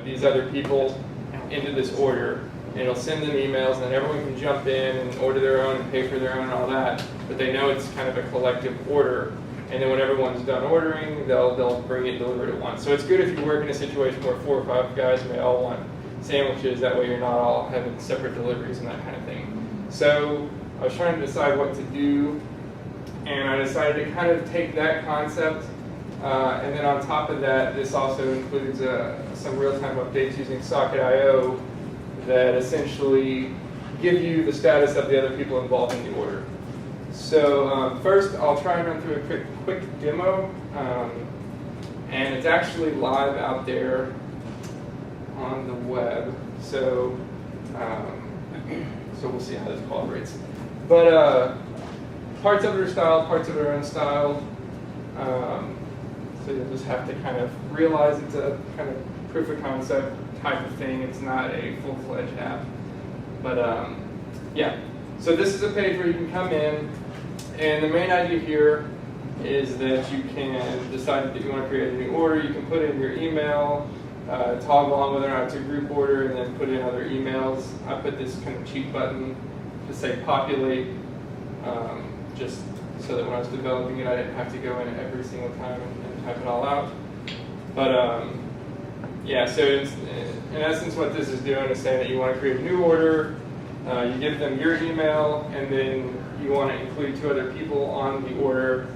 these other people into this order, and it'll send them emails, and then everyone can jump in and order their own and pay for their own and all that. But they know it's kind of a collective order, and then when everyone's done ordering, they'll bring it delivered at once. So it's good if you work in a situation where 4 or 5 guys may all want sandwiches. That way you're not all having separate deliveries and that kind of thing. So I was trying to decide what to do, and I decided to kind of take that concept, and then on top of that, this also includes some real-time updates using Socket.io that essentially give you the status of the other people involved in the order. So first, I'll try and run through a quick demo, and it's actually live out there on the web. So we'll see how this cooperates. But parts of it are styled, parts of it are unstyled. So you'll just have to kind of realize it's a kind of proof of concept type of thing. It's not a full-fledged app. But yeah, so this is a page where you can come in, and the main idea here is that you can decide that you want to create a new order. You can put in your email, toggle on whether or not it's a group order, and then put in other emails. I put this kind of cheat button to say populate, just so that when I was developing it, I didn't have to go in every single time and type it all out. But yeah, so it's, in essence what this is doing is saying that you want to create a new order, you give them your email, and then you want to include 2 other people on the order,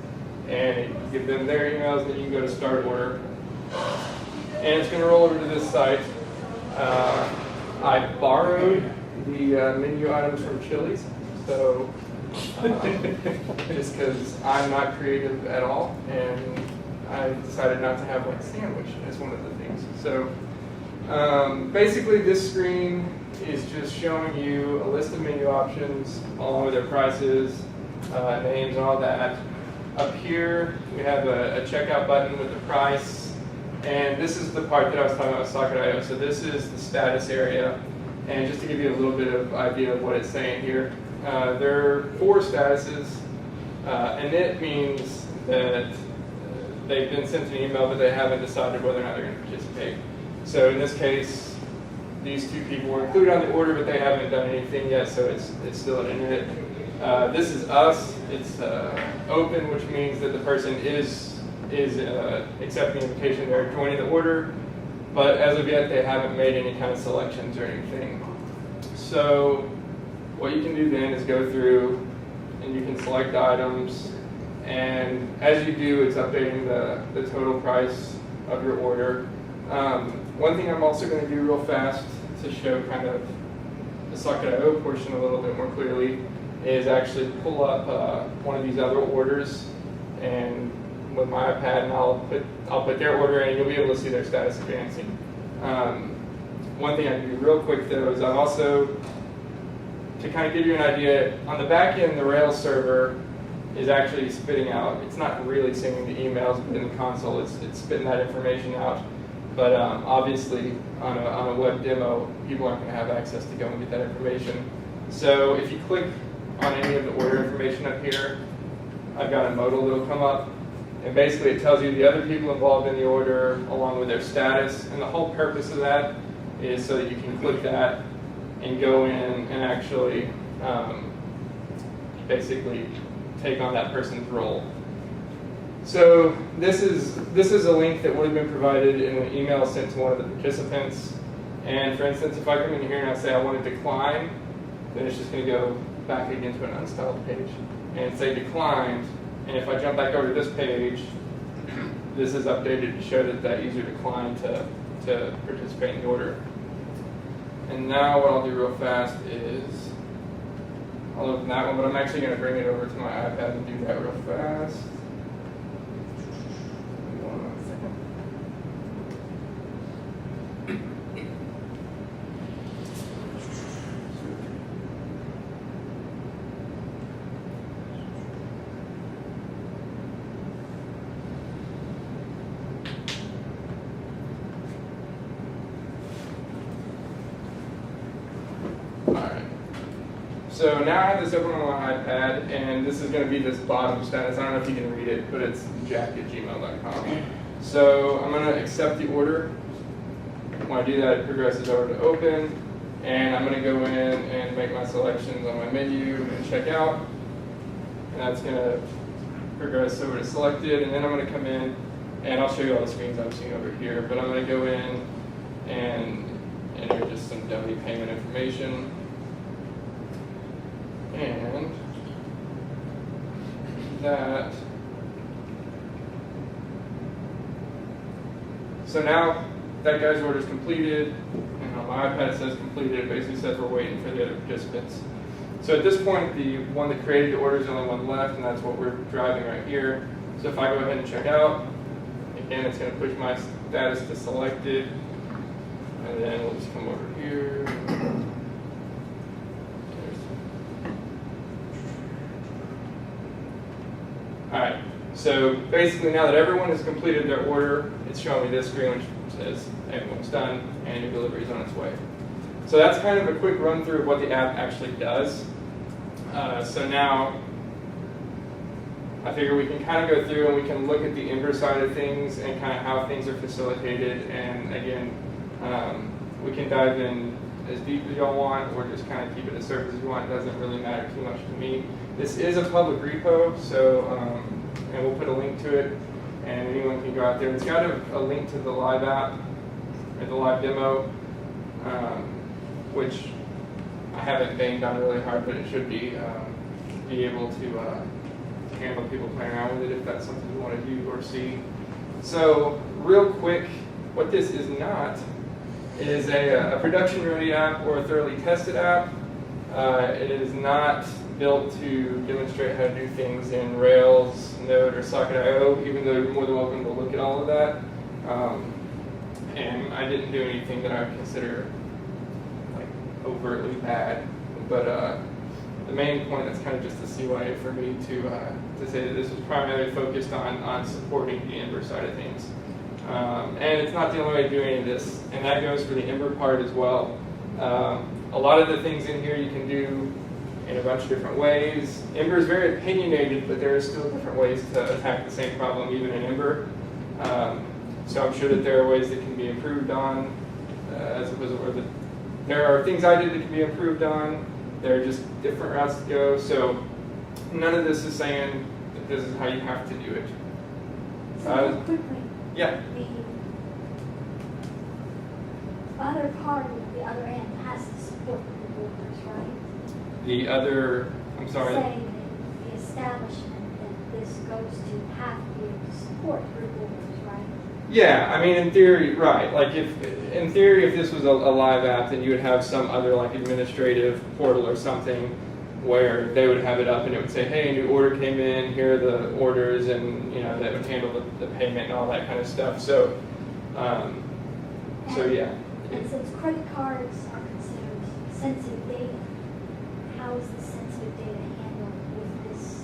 and you give them their emails, and then you can go to start order. And it's going to roll over to this site. I borrowed the menu items from Chili's, so just because I'm not creative at all, and I decided not to have like sandwich as one of the things. So basically this screen is just showing you a list of menu options along with their prices, names, and all that. Up here we have a checkout button with the price, and this is the part that I was talking about with Socket.io. So this is the status area, and just to give you a little bit of idea of what it's saying here, there are 4 statuses. Init means that they've been sent an email, but they haven't decided whether or not they're going to participate. So in this case, these 2 people were included on the order, but they haven't done anything yet, so it's still an init. This is us. It's open, which means that the person is accepting the invitation. They're joining the order, but as of yet, they haven't made any kind of selections or anything. So what you can do then is go through, and you can select items, and as you do, it's updating the total price of your order. One thing I'm also going to do real fast to show kind of the Socket.io portion a little bit more clearly is actually pull up one of these other orders, and with my iPad, and I'll put their order in, and you'll be able to see their status advancing. One thing I can do real quick though is I'm also, to kind of give you an idea, on the back end, the Rails server is actually spitting out. It's not really sending the emails, but in the console, it's spitting that information out. But obviously, on a web demo, people aren't going to have access to go and get that information. So if you click on any of the order information up here, I've got a modal that'll come up, and basically it tells you the other people involved in the order along with their status. And the whole purpose of that is so that you can click that and go in and actually basically take on that person's role. So this is a link that would have been provided in an email sent to one of the participants. And for instance, if I come in here and I say I want to decline, then it's just going to go back again to an unstyled page and say declined. And if I jump back over to this page, this is updated to show that that user declined to participate in the order. And now what I'll do real fast is I'll open that one, but I'm actually going to bring it over to my iPad and do that real fast. So now I have this open on my iPad, and this is going to be this bottom status. I don't know if you can read it, but it's jack@gmail.com. So I'm going to accept the order, When I do that, it progresses over to open, and I'm going to go in and make my selections on my menu and check out, and that's going to progress over to selected, and then I'm going to come in, and I'll show you all the screens I'm seeing over here, but I'm going to go in and enter just some dummy payment information, and that. So now that guy's order is completed, and on my iPad it says completed. It basically says we're waiting for the other participants. So at this point, the one that created the order is the only one left, and that's what we're driving right here. So if I go ahead and check out, again, it's going to push my status to selected, and then we'll just come over here. All right. So basically, now that everyone has completed their order, it's showing me this screen which says everyone's done and your delivery is on its way. So that's kind of a quick run through of what the app actually does. So now I figure we can kind of go through and we can look at the Ember side of things and kind of how things are facilitated. And again, we can dive in as deep as y'all want, or just kind of keep it as surface as you want. It doesn't really matter too much to me. This is a public repo, so and we'll put a link to it, and anyone can go out there. It's got a link to the live app, or the live demo, which I haven't banged on really hard, but it should be able to handle people playing around with it if that's something you want to do or see. So real quick, what this is not is a production-ready app or a thoroughly tested app. It is not built to demonstrate how to do things in Rails, Node, or Socket.io, even though you're more than welcome to look at all of that. And I didn't do anything that I would consider like overtly bad, but the main point is kind of just the CYA for me to say that this was primarily focused on supporting the Ember side of things. And it's not the only way to do any of this, and that goes for the Ember part as well. A lot of the things in here you can do in a bunch of different ways. Ember is very opinionated, but there are still different ways to attack the same problem even in Ember. So I'm sure that there are ways that can be improved on, as opposed to where there are things I did that can be improved on. There are just different routes to go. So none of this is saying that this is how you have to do it. So quickly, yeah. The other part of the other end has to support the workers, right? The other, I'm sorry. Saying that the establishment that this goes to have to be able to support group orders, right? Yeah, I mean, in theory, right. Like, in theory, if this was a live app, then you would have some other like administrative portal or something where they would have it up and it would say, hey, a new order came in, here are the orders, and that would handle the payment and all that kind of stuff. So, yeah. And since credit cards are considered sensitive data, how is the sensitive data handled with this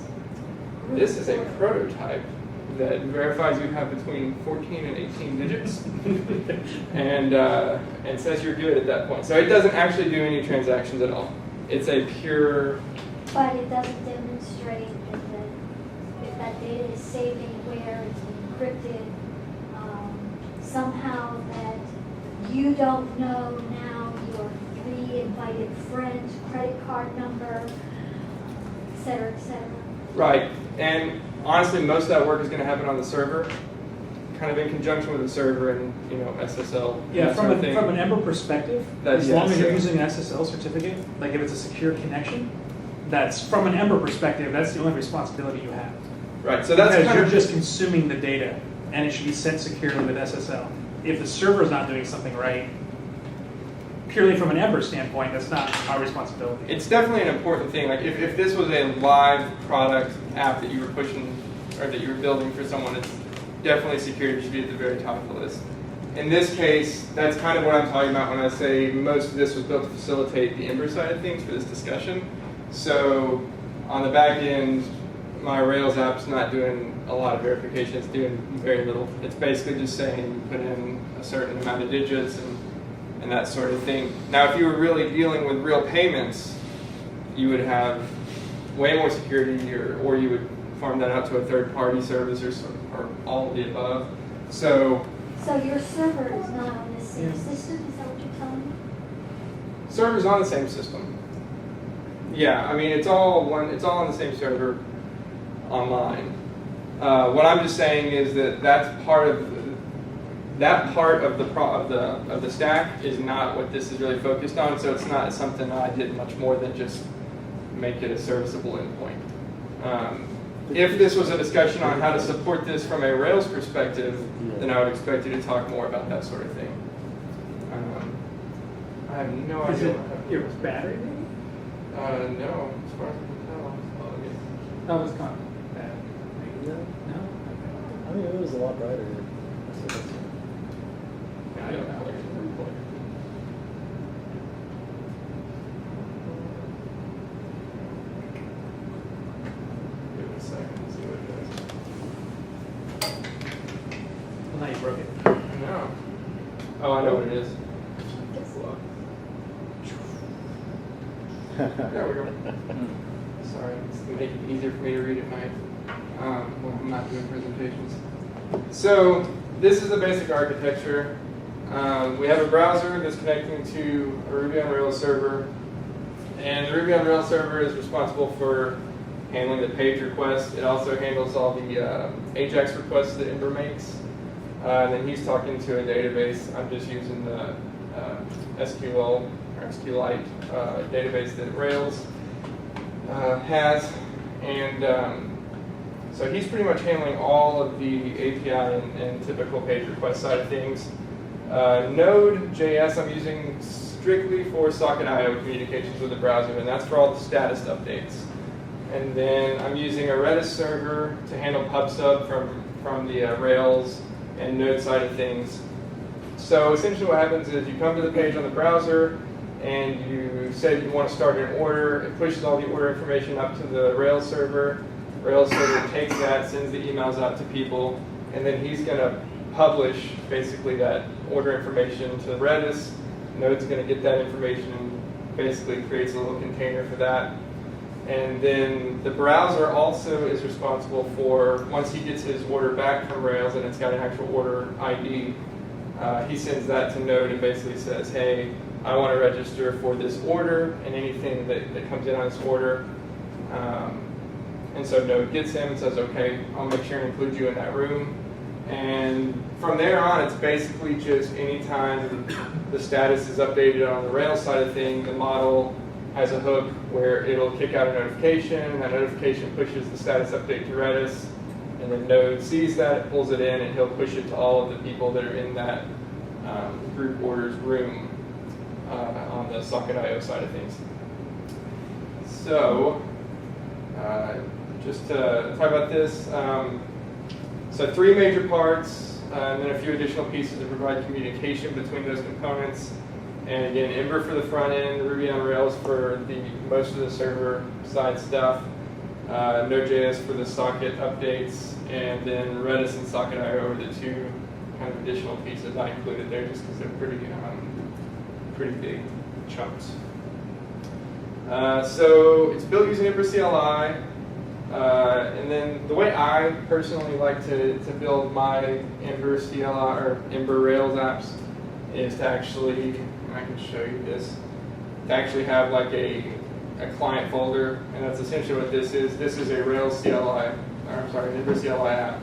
group This is a order? prototype that verifies you have between 14 and 18 digits, and says you're good at that point. So it doesn't actually do any transactions at all. It's a pure. But it doesn't demonstrate that if that data is saved anywhere, it's encrypted, somehow that you don't know now your 3 invited friends' credit card number, et cetera, et cetera. Right, and honestly, most of that work is going to happen on the server, kind of in conjunction with the server and SSL. Yeah, from an Ember perspective, as long as you're using an SSL certificate, like if it's a secure connection, that's from an Ember perspective, that's the only responsibility you have. Right, so that's because you're just consuming the data, and it should be sent securely with SSL. If the server is not doing something right, purely from an Ember standpoint, that's not our responsibility. It's definitely an important thing. Like if this was a live product app that you were pushing or that you were building for someone, it's definitely security should be at the very top of the list. In this case, that's kind of what I'm talking about when I say most of this was built to facilitate the Ember side of things for this discussion. So on the back end, my Rails app's not doing a lot of verification. It's doing very little. It's basically just saying you put in a certain amount of digits and that sort of thing. Now, if you were really dealing with real payments, you would have way more security, or you would farm that out to a third-party service or all of the above. So So your server is not on this same system, is that what you're telling me? Server's on the same system. Yeah, I mean it's all on the same server online. What I'm just saying is that that's part of the stack is not what this is really focused on. So it's not something that I did much more than just make it a serviceable endpoint. If this was a discussion on how to support this from a Rails perspective, then I would expect you to talk more about that sort of thing. I have no Is idea. it your battery maybe? No, as far as I can tell. That was kind of bad. Maybe. No? I mean, it was a lot brighter. I don't know. Give it a second and see what it Well, now you broke it. does. No. Oh, I know what it is. There we go. Sorry, it's to make it easier for me to read at night when I'm not doing presentations. So this is the basic architecture. We have a browser that's connecting to a Ruby on Rails server, and the Ruby on Rails server is responsible for handling the page requests. It also handles all the AJAX requests that Ember makes. And then he's talking to a database. I'm just using the SQL or SQLite database that Rails has, and so he's pretty much handling all of the API and typical page request side of things. Node.js I'm using strictly for socket.io communications with the browser, and that's for all the status updates. And then I'm using a Redis server to handle PubSub from the Rails and Node side of things. So essentially what happens is you come to the page on the browser and you say you want to start an order. It pushes all the order information up to the Rails server. Rails server takes that, sends the emails out to people, and then he's going to publish basically that order information to Redis. Node's going to get that information and basically creates a little container for that. And then the browser also is responsible for, once he gets his order back from Rails and it's got an actual order ID, he sends that to Node and basically says, hey, I want to register for this order and anything that comes in on this order. And so Node gets him and says, okay, I'll make sure and include you in that room. And from there on, it's basically just anytime the status is updated on the Rails side of things, the model has a hook where it'll kick out a notification. That notification pushes the status update to Redis. And then Node sees that, pulls it in, and he'll push it to all of the people that are in that group orders room on the socket.io side of things. So, just to talk about this, so 3 major parts, and then a few additional pieces to provide communication between those components. And again, Ember for the front end, Ruby on Rails for most of the server side stuff, Node.js for the socket updates, and then Redis and socket.io are the 2 kind of additional pieces I included there just because they're pretty big chunks. So it's built using Ember CLI, and then the way I personally like to build my Ember CLI or Ember Rails apps is to actually, and I can show you this, to actually have like a client folder, and that's essentially what this is. This is a Rails CLI, or I'm sorry, an Ember CLI app.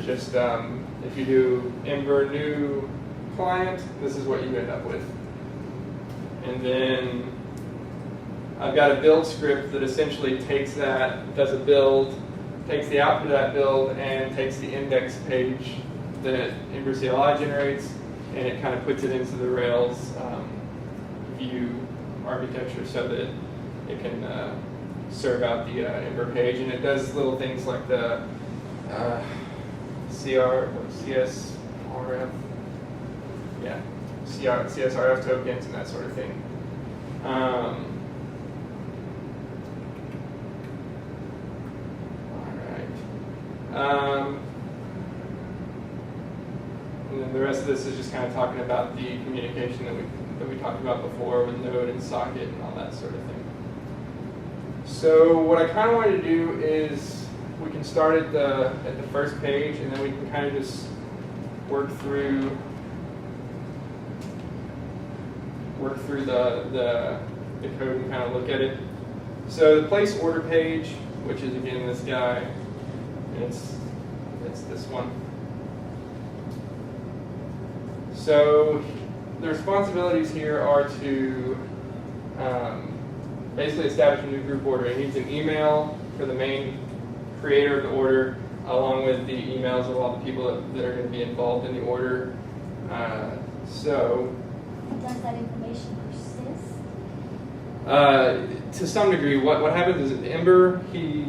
Just if you do Ember new client, this is what you end up with. And then I've got a build script that essentially takes that, does a build, takes the output of that build, and takes the index page that Ember CLI generates, and it kind of puts it into the Rails view architecture so that it can serve out the Ember page. And it does little things like the CSRF, yeah, CSRF tokens and that sort of thing. And then the rest of this is just kind of talking about the communication that we talked about before with Node and Socket and all that sort of thing. So what I kind of wanted to do is we can start at the first page, and then we can kind of just work through the code and kind of look at it. So the place order page, which is again this guy, and it's this one. So the responsibilities here are to basically establish a new group order. It needs an email for the main creator of the order, along with the emails of all the people that are going to be involved in the order. Does that information persist? To some degree, what happens is Ember, he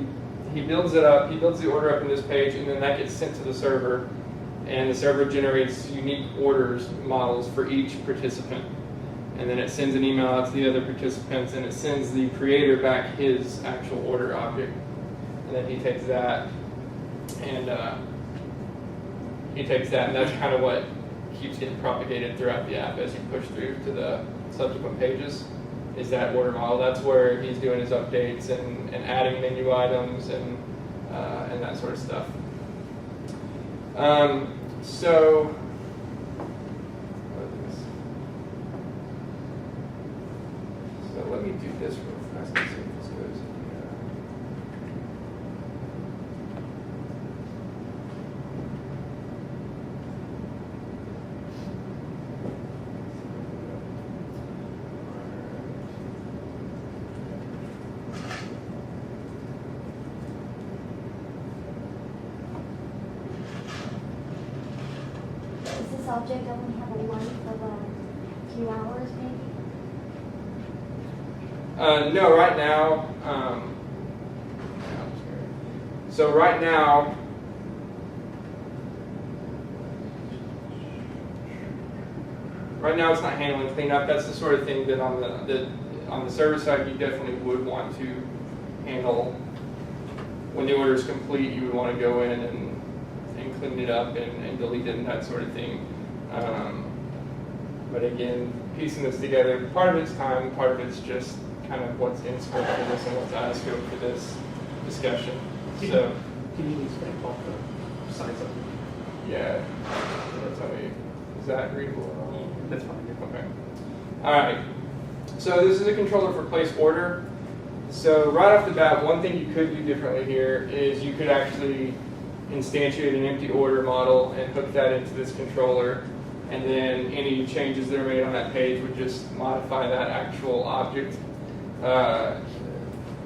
builds it up, he builds the order up in this page, and then that gets sent to the server, and the server generates unique orders models for each participant. And then it sends an email out to the other participants, and it sends the creator back his actual order object. And then he takes that, and that's kind of what keeps getting propagated throughout the app as you push through to the subsequent pages, is that order model. That's where he's doing his updates and adding menu items and that sort of stuff. So let me do this real fast and see if this goes. Does this object only have a life of a few hours, maybe? No, right now. So right now, it's not handling cleanup. That's the sort of thing that on the server side you definitely would want to handle. When the order is complete, you would want to go in and clean it up and delete it and that sort of thing. But again, piecing this together, part of it's time, part of it's just kind of what's in scope for this and what's out of scope for this discussion. So, Can you explain what the size of it? yeah, tell me, is that readable at all? That's fine. Okay. All right. So this is a controller for place order. So right off the bat, one thing you could do differently here is you could actually instantiate an empty order model and hook that into this controller, and then any changes that are made on that page would just modify that actual object.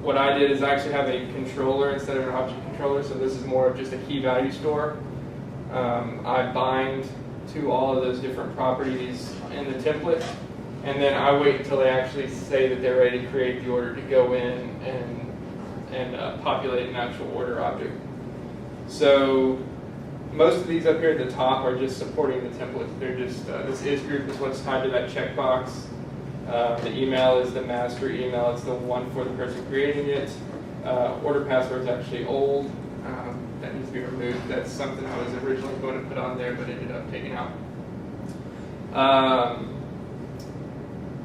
What I did is I actually have a controller instead of an object controller, so this is more of just a key value store. I bind to all of those different properties in the template, and then I wait until they actually say that they're ready to create the order to go in and populate an actual order object. So most of these up here at the top are just supporting the template. They're just, this is group is what's tied to that checkbox. The email is the master email. It's the one for the person creating it. Order password is actually old. That needs to be removed. That's something I was originally going to put on there, but ended up taking out.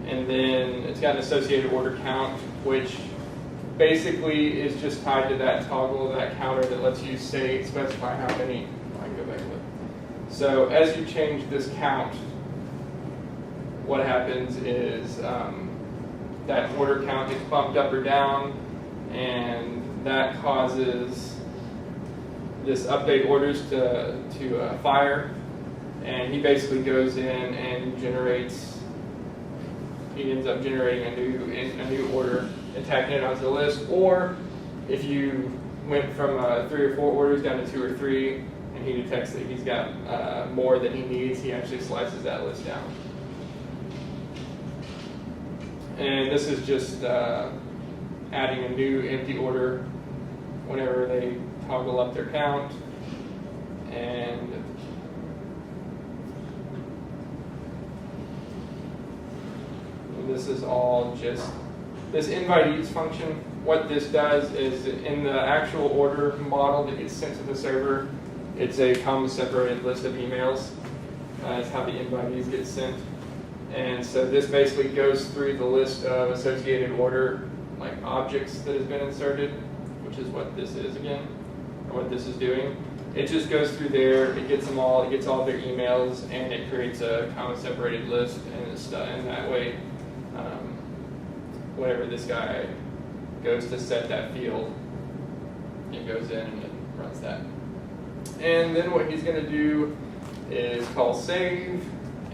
And then it's got an associated order count, which basically is just tied to that toggle of that counter that lets you specify how many. I can go back and look. So as you change this count, what happens is that order count gets bumped up or down, and that causes this update orders to fire, and he basically goes in and generates. He ends up generating a new order and tacking it onto the list. Or if you went from 3 or 4 orders down to 2 or 3, and he detects that he's got more than he needs, he actually slices that list down. And this is just adding a new empty order whenever they toggle up their count. And this is all just this invite eats function. What this does is in the actual order model that gets sent to the server, it's a comma separated list of emails. That's how the invitees get sent. And so this basically goes through the list of associated order objects that has been inserted, which is what this is again, or what this is doing. it just goes through there, it gets them all, it gets all their emails, and it creates a comma separated list, and it's done. And that way, whenever this guy goes to set that field, it goes in and it runs that. And then what he's going to do is call save,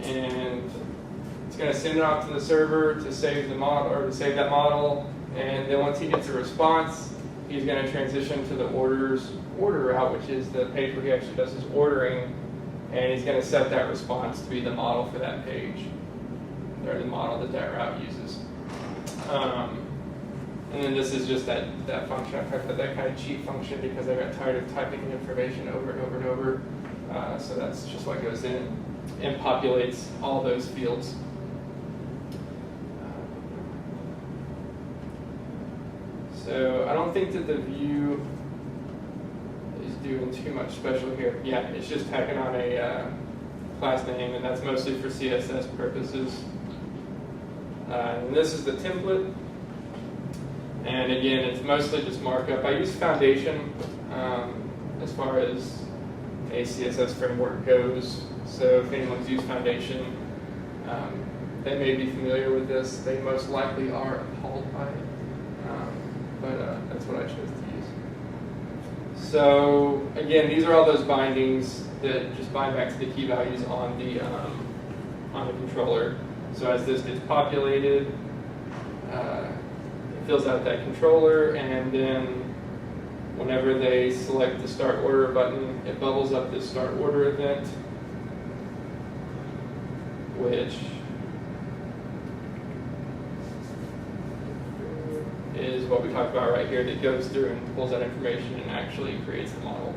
and it's going to send it off to the server to save the model, or to save that model. And then once he gets a response, he's going to transition to the order route, which is the page where he actually does his ordering, and he's going to set that response to be the model for that page, or the model that that route uses. And then this is just that function. I put that kind of cheat function because I got tired of typing the information over and over and over. So that's just what goes in and populates all those fields. So I don't think that the view is doing too much special here. Yeah, it's just tacking on a class name, and that's mostly for CSS purposes. And this is the template. And again, it's mostly just markup. I use Foundation as far as a CSS framework goes. So if anyone's used Foundation, they may be familiar with this. They most likely are appalled by it. But that's what I chose to use. So again, these are all those bindings that just bind back to the key values on the controller. So as this gets populated, it fills out that controller, and then whenever they select the start order button, it bubbles up this start order event, which is what we talked about right here, that goes through and pulls that information and actually creates the model.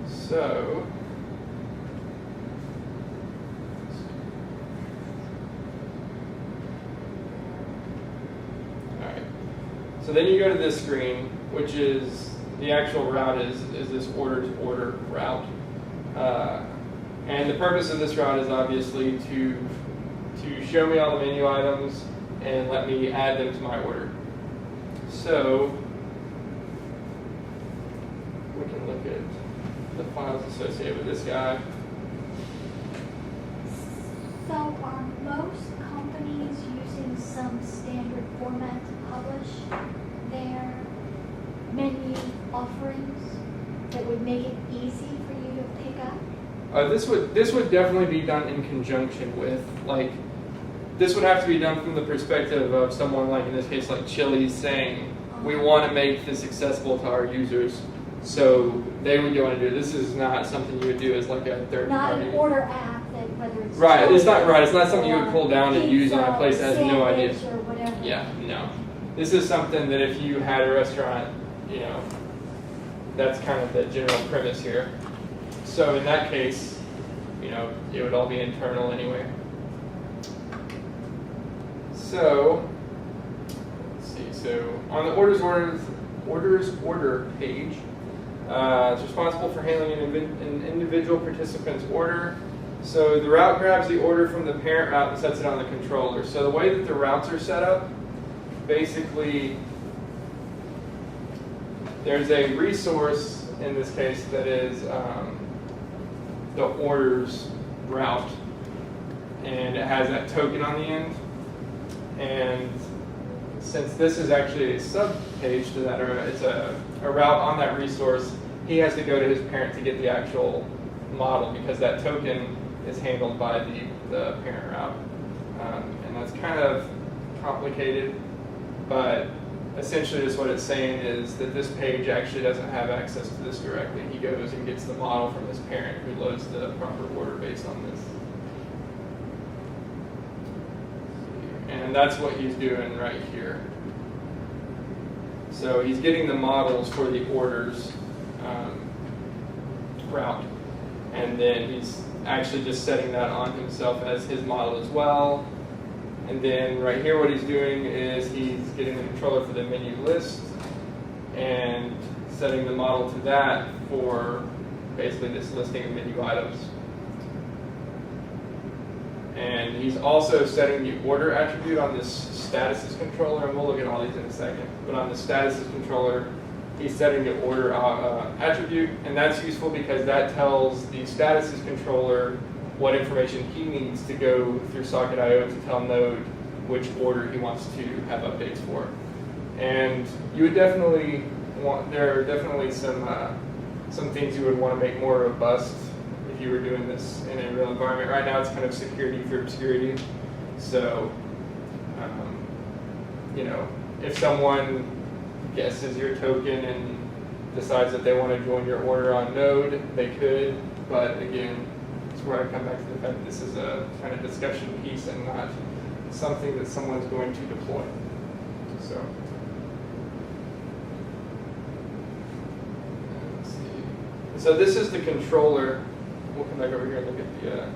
So, alright. So then you go to this screen, which is the actual route is this order to order route. And the purpose of this route is obviously to show me all the menu items and let me add them to my order. So we can look at the files associated with this guy. So are most companies using some standard format to publish their menu offerings that would make it easy for you to pick up? This would definitely be done in conjunction with, like, this would have to be done from the perspective of someone, like in this case, like Chili's, saying, we want to make this accessible to our users. So they would go and do it. This is not something you would do as like a third Not party. an order app that whether it's Right, it's not chocolate It's not something you would pull down and use on a place that has no idea. sandwich or whatever. Yeah, no. This is something that if you had a restaurant, you know, that's kind of the general premise here. So in that case, you know, it would all be internal anyway. So, let's see. So on the orders order page, it's responsible for handling an individual participant's order. So the route grabs the order from the parent route and sets it on the controller. So the way that the routes are set up, basically, there's a resource in this case that is the orders route, and it has that token on the end. And since this is actually a sub-page to that, or it's a route on that resource, he has to go to his parent to get the actual model, because that token is handled by the parent route. And that's kind of complicated, but essentially just what it's saying is that this page actually doesn't have access to this directly. He goes and gets the model from his parent, who loads the proper order based on this. And that's what he's doing right here. So he's getting the models for the orders route, and then he's actually just setting that on himself as his model as well. And then right here what he's doing is he's getting the controller for the menu list and setting the model to that for basically this listing of menu items. And he's also setting the order attribute on this statuses controller, and we'll look at all these in a second. But on the statuses controller, he's setting the order attribute, and that's useful because that tells the statuses controller what information he needs to go through socket.io to tell Node which order he wants to have updates for. And you would definitely there are definitely some things you would want to make more robust if you were doing this in a real environment. Right now it's kind of security for obscurity. So, you know, if someone guesses your token and decides that they want to join your order on Node, they could. But again, it's where I come back to the fact that this is a kind of discussion piece and not something that someone's going to deploy. So. Let's see. So this is the controller. We'll come back over here and look at the.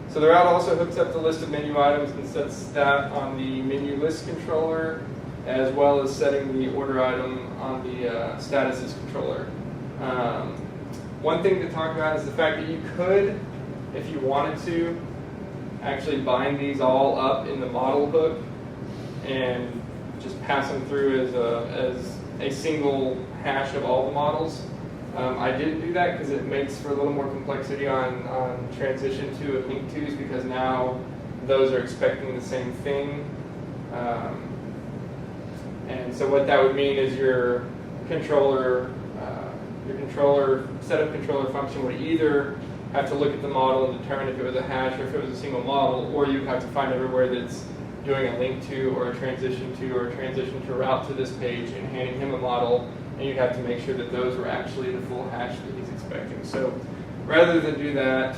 So the route also hooks up the list of menu items and sets that on the menu list controller, as well as setting the order item on the statuses controller. One thing to talk about is the fact that you could, if you wanted to, actually bind these all up in the model hook and just pass them through as a single hash of all the models. I didn't do that because it makes for a little more complexity on transition to link twos, because now those are expecting the same thing. And so what that would mean is your setup controller function would either have to look at the model and determine if it was a hash or if it was a single model, or you have to find everywhere that's doing a link to or a transition to or a transition to route to this page and handing him a model, and you'd have to make sure that those were actually the full hash that he's expecting. So rather than do that,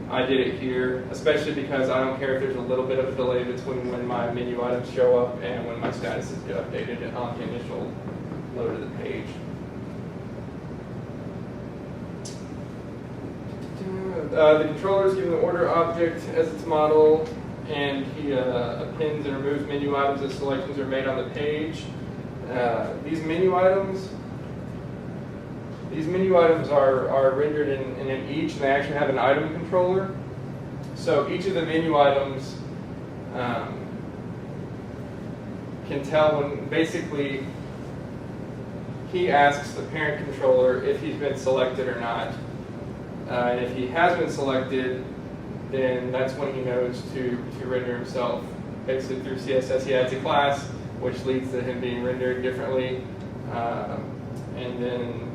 I did it here, especially because I don't care if there's a little bit of a delay between when my menu items show up and when my statuses get updated on the initial load of the page. The controller is given the order object as its model, and he appends and removes menu items as selections are made on the page. These menu items are rendered in an each, and they actually have an item controller. So each of the menu items can tell when basically he asks the parent controller if he's been selected or not. And if he has been selected, then that's when he knows to render himself. Basically through CSS he adds a class, which leads to him being rendered differently. And then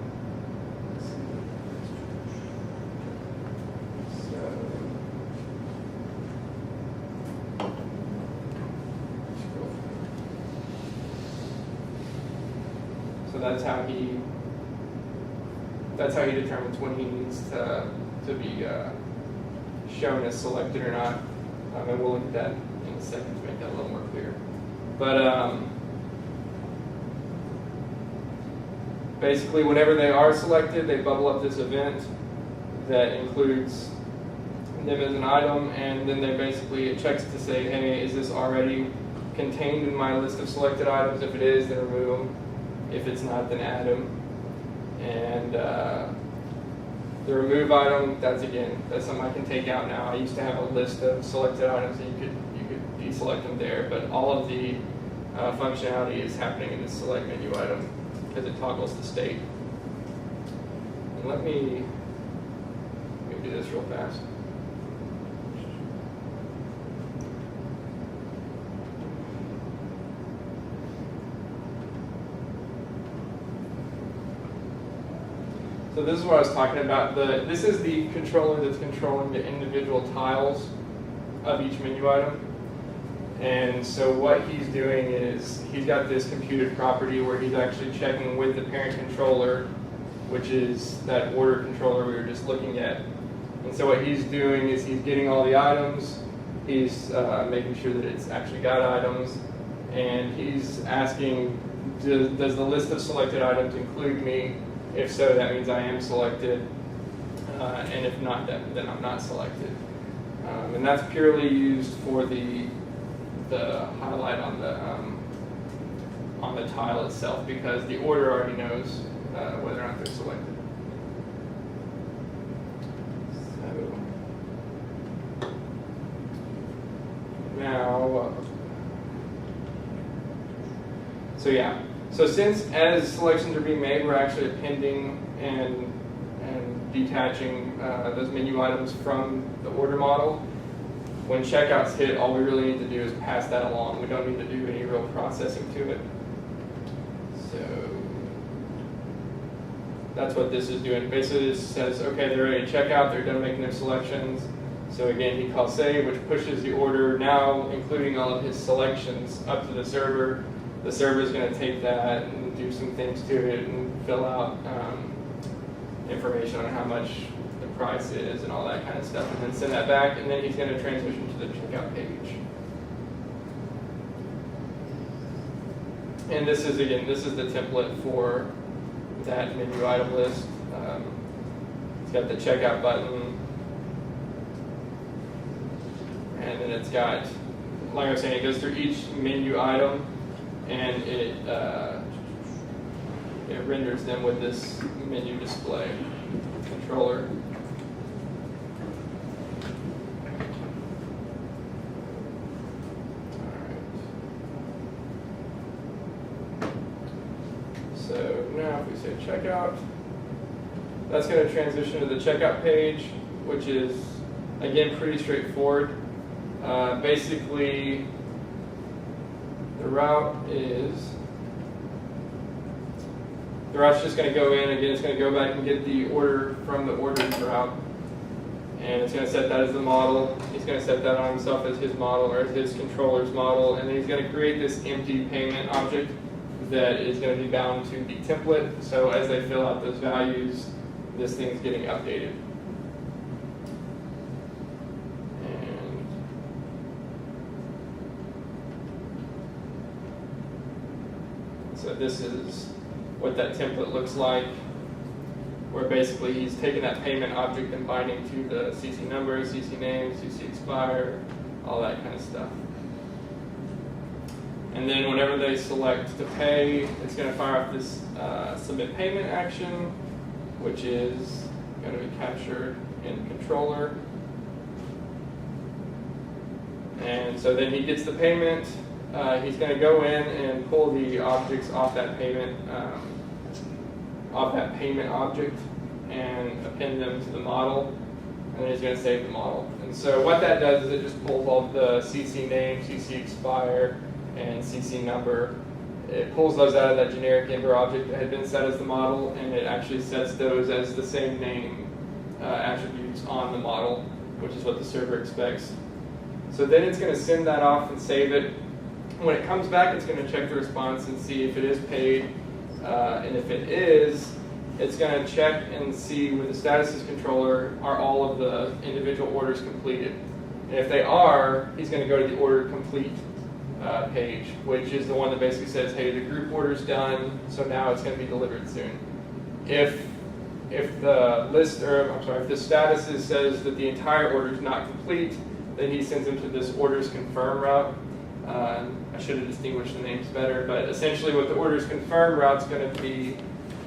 so that's how he determines when he needs to be shown as selected or not. And we'll look at that in a second to make that a little more clear. But basically, whenever they are selected, they bubble up this event that includes them as an item, and then it checks to say, hey, is this already contained in my list of selected items? If it is, then remove them. If it's not, then add them. And the remove item, that's something I can take out now. I used to have a list of selected items, and you could deselect them there, but all of the functionality is happening in this select menu item because it toggles the state. And let me do this real fast. So this is what I was talking about. This is the controller that's controlling the individual tiles of each menu item. And so what he's doing is he's got this computed property where he's actually checking with the parent controller, which is that order controller we were just looking at. And so what he's doing is he's getting all the items, he's making sure that it's actually got items, and he's asking, does the list of selected items include me? If so, that means I am selected, and if not, then I'm not selected. And that's purely used for the highlight on the tile itself, because the order already knows whether or not they're selected. So yeah, So since as selections are being made, we're actually appending and detaching those menu items from the order model. When checkouts hit, all we really need to do is pass that along. We don't need to do any real processing to it. So that's what this is doing. Basically, this says, okay, they're ready to check out. They're done making their selections. So again, he calls save, which pushes the order now, including all of his selections, up to the server. The server is going to take that and do some things to it and fill out information on how much the price is and all that kind of stuff, and then send that back, and then he's going to transition to the checkout page. And this is, again, this is the template for that menu item list. It's got the checkout button, and then it's got, like I was saying, it goes through each menu item, and it renders them with this menu display controller. So now if we say checkout, that's going to transition to the checkout page, which is, again, pretty straightforward. Basically, the route's just going to go in. Again, it's going to go back and get the order from the orders route. And it's going to set that as the model. He's going to set that on himself as his model, or as his controller's model. And then he's going to create this empty payment object that is going to be bound to the template. So as they fill out those values, this thing's getting updated. And so this is what that template looks like, where basically he's taking that payment object and binding to the CC number, CC name, CC expire, all that kind of stuff. And then whenever they select to pay, it's going to fire off this submit payment action, which is going to be captured in controller. And so then he gets the payment. He's going to go in and pull the objects off that payment object and append them to the model. And then he's going to save the model. And so what that does is it just pulls all the CC name, CC expire, and CC number. It pulls those out of that generic Ember object that had been set as the model, and it actually sets those as the same name attributes on the model, which is what the server expects. So then it's going to send that off and save it. When it comes back, it's going to check the response and see if it is paid. And if it is, it's going to check and see with the statuses controller, are all of the individual orders completed? And if they are, he's going to go to the order complete page, which is the one that basically says, hey, the group order's done, so now it's going to be delivered soon. If the list, or I'm sorry, if the status says that the entire order is not complete, then he sends them to this orders confirm route. I should have distinguished the names better, but essentially what the orders confirm route's going to be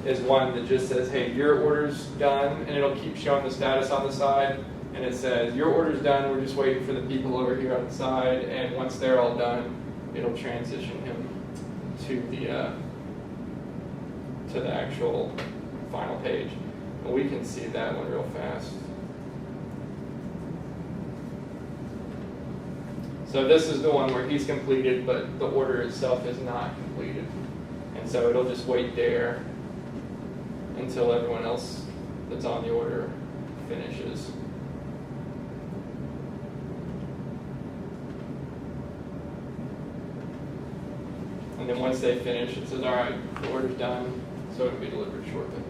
is one that just says, hey, your order's done, and it'll keep showing the status on the side, and it says, your order's done, we're just waiting for the people over here on the side, and once they're all done, it'll transition him to the actual final page. And we can see that one real fast. So this is the one where he's completed, but the order itself is not completed. And so it'll just wait there until everyone else that's on the order finishes. And then once they finish, it says, all right, the order's done, so it'll be delivered shortly.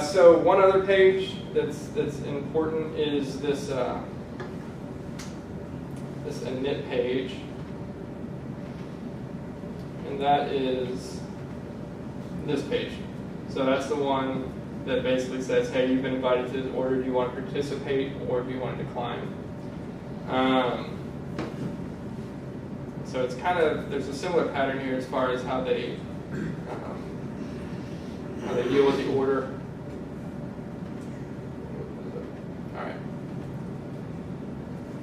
So one other page that's important is this this init page, and that is this page. So that's the one that basically says, hey, you've been invited to this order. Do you want to participate or do you want to decline? So it's kind of, there's a similar pattern here as far as how they deal with the order.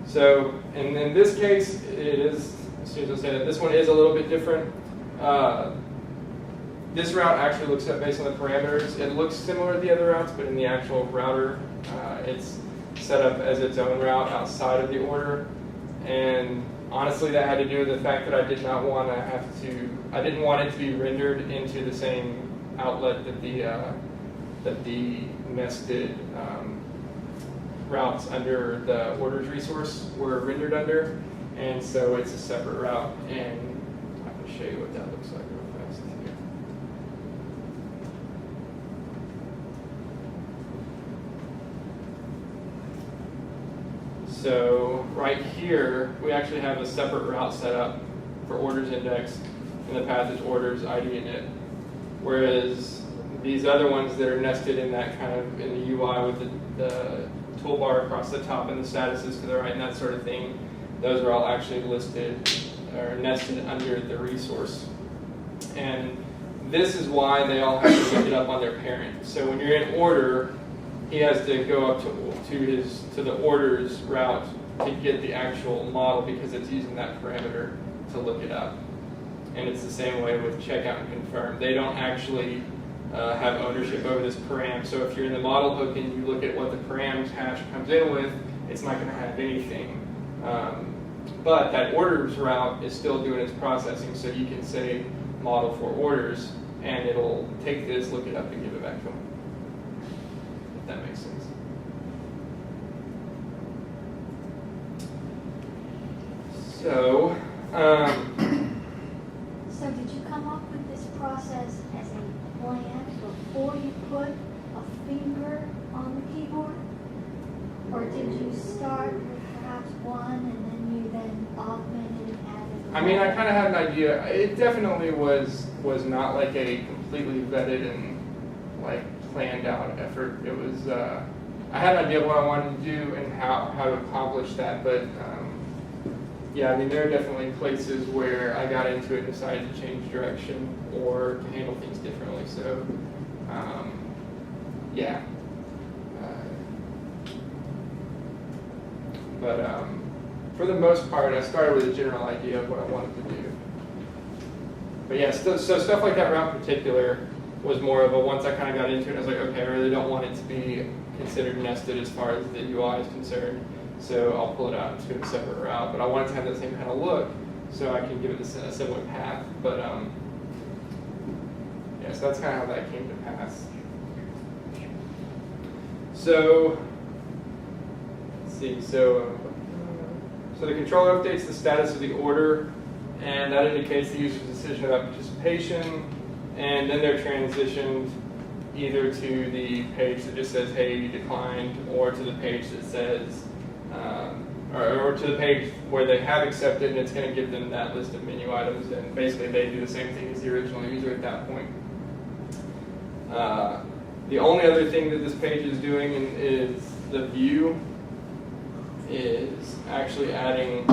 So, and in this case, it is, as soon as I say that, this one is a little bit different. This route actually looks up based on the parameters. It looks similar to the other routes, but in the actual router, it's set up as its own route outside of the order. And honestly, that had to do with the fact that I did not want to I didn't want it to be rendered into the same outlet that the nested routes under the orders resource were rendered under. And so it's a separate route, and I can show you what that looks like real fast here. So right here, we actually have a separate route set up for orders index, and the path is orders ID init. Whereas these other ones that are nested in that kind of in the UI with the toolbar across the top and the statuses to the right and that sort of thing, those are all actually listed or nested under the resource. And this is why they all have to look it up on their parent. So when you're in order, he has to go up to the orders route to get the actual model because it's using that parameter to look it up. And it's the same way with checkout and confirm. They don't actually have ownership over this param. So if you're in the model hook and you look at what the params hash comes in with, it's not going to have anything. But that orders route is still doing its processing, so you can say model for orders, and it'll take this, look it up, and give it back to them. If that makes sense. So, So did you come up with this process as a plan before you put a finger on the keyboard? Or did you start with perhaps one and then you augmented and added? I mean, I kind of had an idea. It definitely was not like a completely vetted and like planned out effort. It was, I had an idea of what I wanted to do and how to accomplish that, but yeah, I mean, there are definitely places where I got into it and decided to change direction or to handle things differently. So, yeah. But for the most part, I started with a general idea of what I wanted to do. But yeah, so stuff like that route in particular was more of a, once I kind of got into it, I was like, okay, I really don't want it to be considered nested as far as the UI is concerned. So I'll pull it out into a separate route. But I wanted to have that same kind of look, so I can give it a similar path. But yeah, so that's kind of how that came to pass. So let's see. So the controller updates the status of the order, and that indicates the user's decision about participation. And then they're transitioned either to the page that just says, "Hey, you declined," or to the page that says. Or to the page where they have accepted, and it's going to give them that list of menu items, and basically they do the same thing as the original user at that point. The only other thing that this page is doing is the view is actually adding,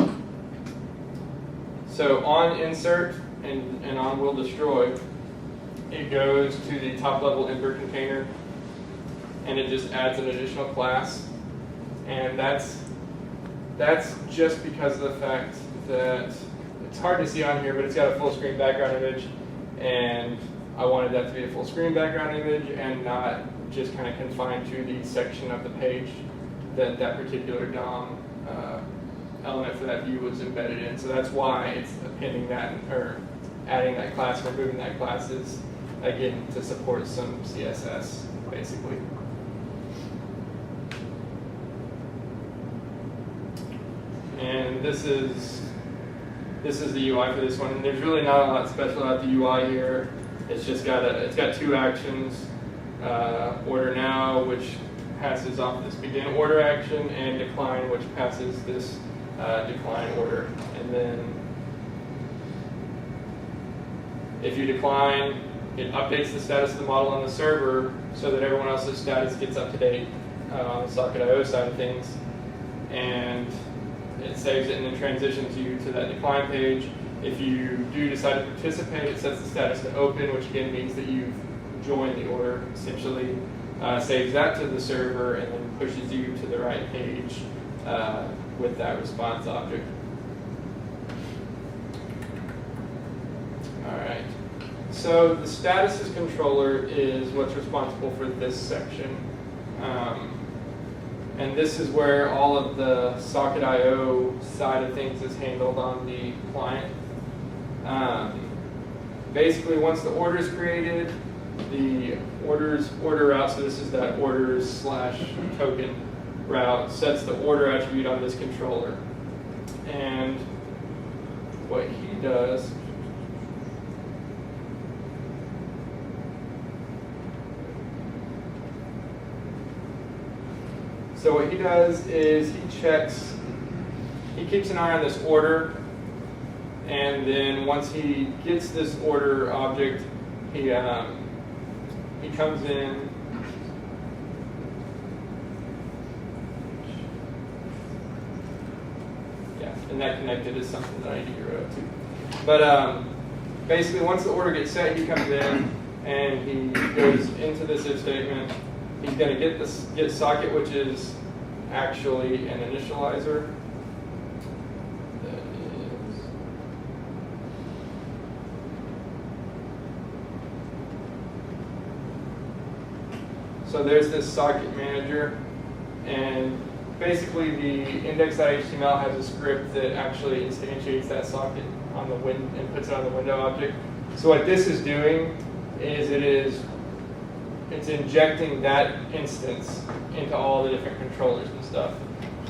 so on insert and on will destroy, it goes to the top level Ember container, and it just adds an additional class, and that's just because of the fact that it's hard to see on here, but it's got a full screen background image, and I wanted that to be a full screen background image and not just kind of confined to the section of the page that that particular DOM element for that view was embedded in. So that's why it's appending that or adding that class, removing that class is, again, to support some CSS, basically. And this is the UI for this one. And there's really not a lot special about the UI here. It's just it's got two actions: order now, which passes off this begin order action, and decline, which passes this decline order. And then if you decline, it updates the status of the model on the server so that everyone else's status gets up to date on the Socket.io side of things. And it saves it and then transitions you to that decline page. If you do decide to participate, it sets the status to open, which again means that you've joined the order, essentially. Saves that to the server and then pushes you to the right page with that response object. All right. So the statuses controller is what's responsible for this section. And this is where all of the socket IO side of things is handled on the client. Basically, once the order is created, the order route, so this is that orders/token route, sets the order attribute on this controller. And what he does, so what he does is he keeps an eye on this order, and then once he gets this order object, he comes in. Yeah, and that connected is something that I need to get rid of too. But basically, once the order gets set, he comes in and he goes into this if statement. He's going to get socket, which is actually an initializer. That is. So there's this socket manager, and basically the index.html has a script that actually instantiates that socket on the and puts it on the window object. So what this is doing is it's injecting that instance into all the different controllers and stuff.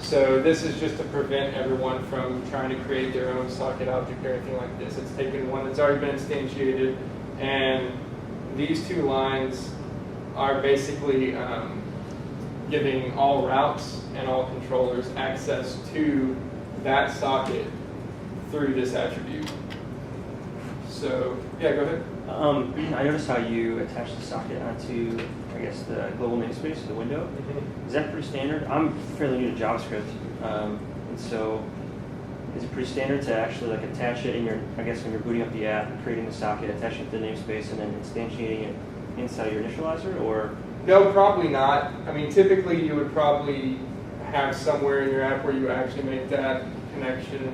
So this is just to prevent everyone from trying to create their own socket object or anything like this. It's taking one that's already been instantiated, and these two lines are basically giving all routes and all controllers access to that socket through this attribute. So, yeah, go ahead. I noticed how you attach the socket onto, I guess, the global namespace or the window. Is that pretty standard? I'm fairly new to JavaScript, and so is it pretty standard to actually like attach it in your, I guess, when you're booting up the app, creating the socket, attaching it to the namespace, and then instantiating it inside your initializer, or? No, probably not. I mean, typically you would probably have somewhere in your app where you actually make that connection,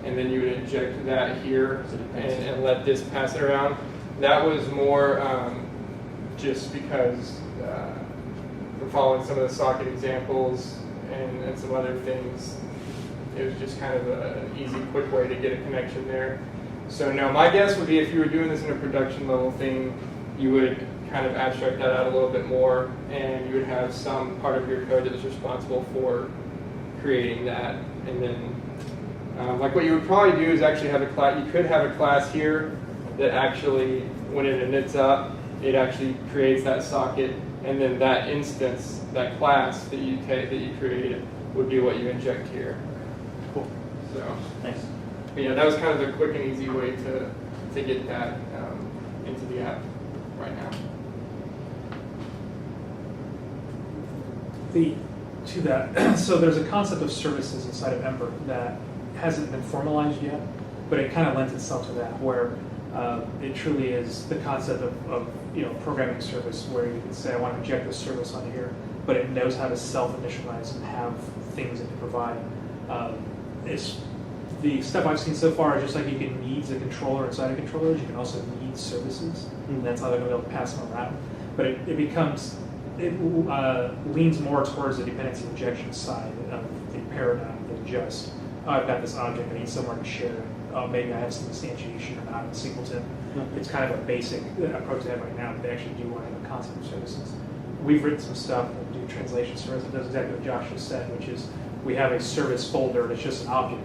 and then you would inject that here and let this pass it around. That was more just because from following some of the socket examples and some other things, it was just kind of an easy, quick way to get a connection there. So no, my guess would be if you were doing this in a production level thing, you would kind of abstract that out a little bit more, and you would have some part of your code that was responsible for creating that. And then like what you would probably do is actually have a class. You could have a class here that actually, when it inits up, it actually creates that socket, and then that instance, that class that you created, would be what you inject here. Cool. So, Thanks. but yeah, that was kind of the quick and easy way to get that into the app right now. To that, so there's a concept of services inside of Ember that hasn't been formalized yet, but it kind of lends itself to that, where it truly is the concept of programming service, where you can say, I want to inject this service onto here, but it knows how to self-initialize and have things it can provide. The stuff I've seen so far is just like you can need a controller inside of controllers, you can also need services, and that's how they're going to be able to pass them around. But it leans more towards the dependency injection side of the paradigm than just, oh, I've got this object, I need somewhere to share it. Oh, maybe I have some instantiation or not in Singleton. It's kind of a basic approach they have right now, but they actually do want to have a concept of services. We've written some stuff that do translation service that does exactly what Josh just said, which is we have a service folder that's just an object.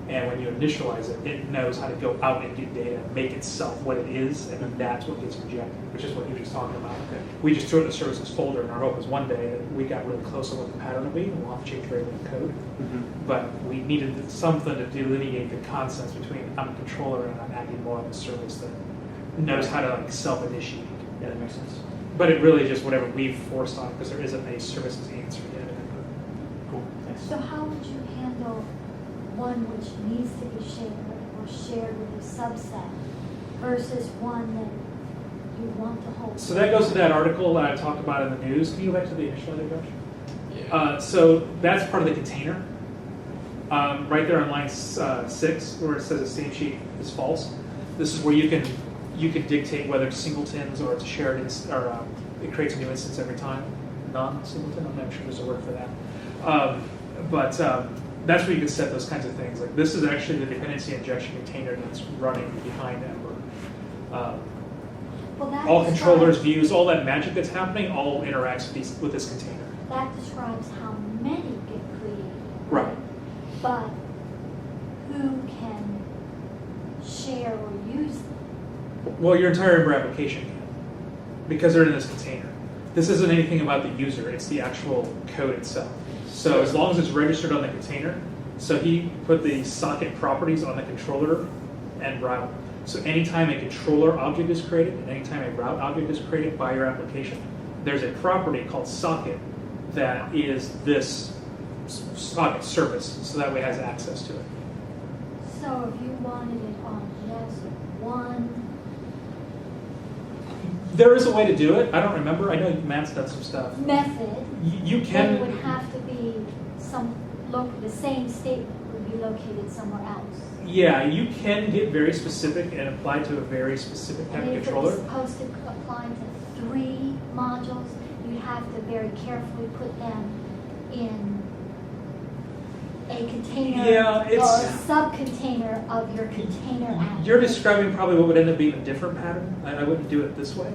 And when you initialize it, it knows how to go out and get data, make itself what it is, and then that's what gets injected, which is what you were just talking about. Okay. We just threw it in the services folder, and our hope was one day that we got really close on what the pattern would be, and we'll have to change very little code. But we needed something to delineate the concepts between I'm a controller and I'm acting more like a service that knows how to like self-initiate. Yeah, that makes sense. But it really just whatever we've forced on it, because there isn't a services answer yet. Cool. Thanks. So how would you handle one which needs to be shared or shared with a subset versus one that you want to hold? So that goes to that article that I talked about in the news. Can you go back to the initializer, Josh? Yeah. So that's part of the container. Right there on line 6, where it says a state sheet is false. This is where you can dictate whether it's singletons or it's a shared or it creates a new instance every time. Non-singleton, I'm not sure there's a word for that. But that's where you can set those kinds of things. Like this is actually the dependency injection container that's running behind Ember. Well, that All controllers, describes- views, all that magic that's happening, all interacts with this container. That describes how many get created. Right. But who can share or use them? Well, your entire Ember application can, because they're in this container. This isn't anything about the user, it's the actual code itself. So as long as it's registered on the container, so he put the socket properties on the controller and route. So anytime a controller object is created and anytime a route object is created by your application, there's a property called socket that is this socket service, so that way it has access to it. So if you wanted it on just one, There is a way to do it. I don't remember. I know Matt's done some stuff. method, You then it would can, have to be the same statement would be located somewhere else. yeah, you can get very specific and apply to a very specific type And of if it was controller. supposed to apply to 3 modules, you'd have to very carefully put them in a container Yeah, or a it's- sub-container of your container app. You're describing probably what would end up being a different pattern. I wouldn't do it this way,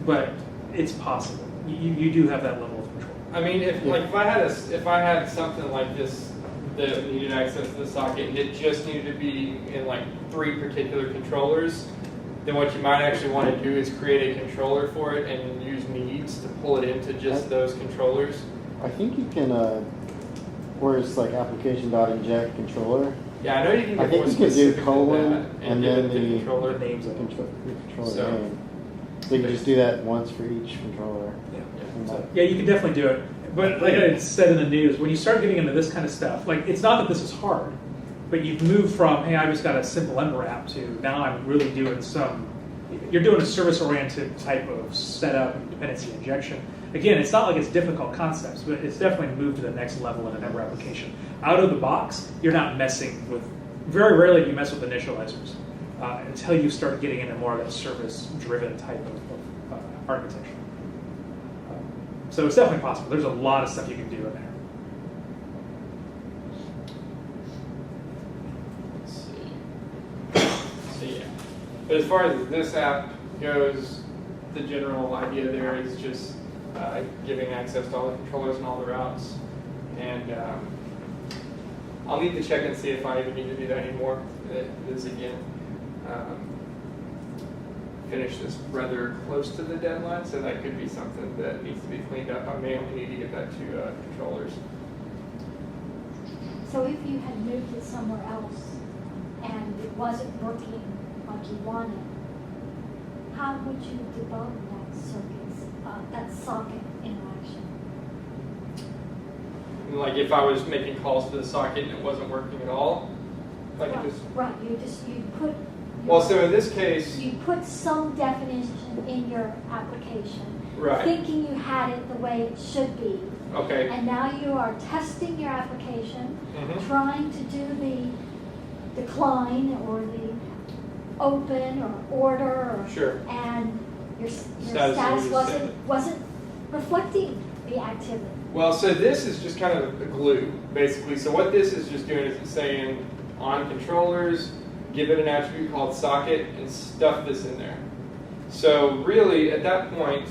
but it's possible. You do have that level of control. I mean, if I had something like this that needed access to the socket and it just needed to be in like 3 particular controllers, then what you might actually want to do is create a controller for it and use needs to pull it into just those controllers. I think you can, where it's like application.inject controller, Yeah, I know you can I get think more you could do specific colon than that and give then it the the controller. names of controller So- name. So you can just do that once for each controller. Yeah. And that- Yeah, you can definitely do it. But like I said in the news, when you start getting into this kind of stuff, like it's not that this is hard, but you've moved from, hey, I just got a simple Ember app to now I'm really doing you're doing a service-oriented type of setup and dependency injection. Again, it's not like it's difficult concepts, but it's definitely moved to the next level in an Ember application. Out of the box, you're not messing with, very rarely do you mess with initializers until you start getting into more of that service-driven type of architecture. So it's definitely possible. There's a lot of stuff you can do in there. Let's see. So yeah. But as far as this app goes, the general idea there is just giving access to all the controllers and all the routes. And I'll need to check and see if I even need to do that anymore. This again. Finish this rather close to the deadline, so that could be something that needs to be cleaned up. I may only need to get that to controllers. So if you had moved it somewhere else and it wasn't working like you wanted, how would you debug that socket interaction? Like if I was making calls to the socket and it wasn't working at all, like it just. Right, you put. Well, so in this case, You put some definition in your application, right? thinking you had it the way it should be, Okay. and now you are testing your application, Mhm. trying to do the decline or the open or order, Sure. and your Status status is wasn't reflecting the activity. Well, so this is just kind of a glue, basically. So what this is just doing is it's saying on controllers, give it an attribute called socket, and stuff this in there. So really, at that point,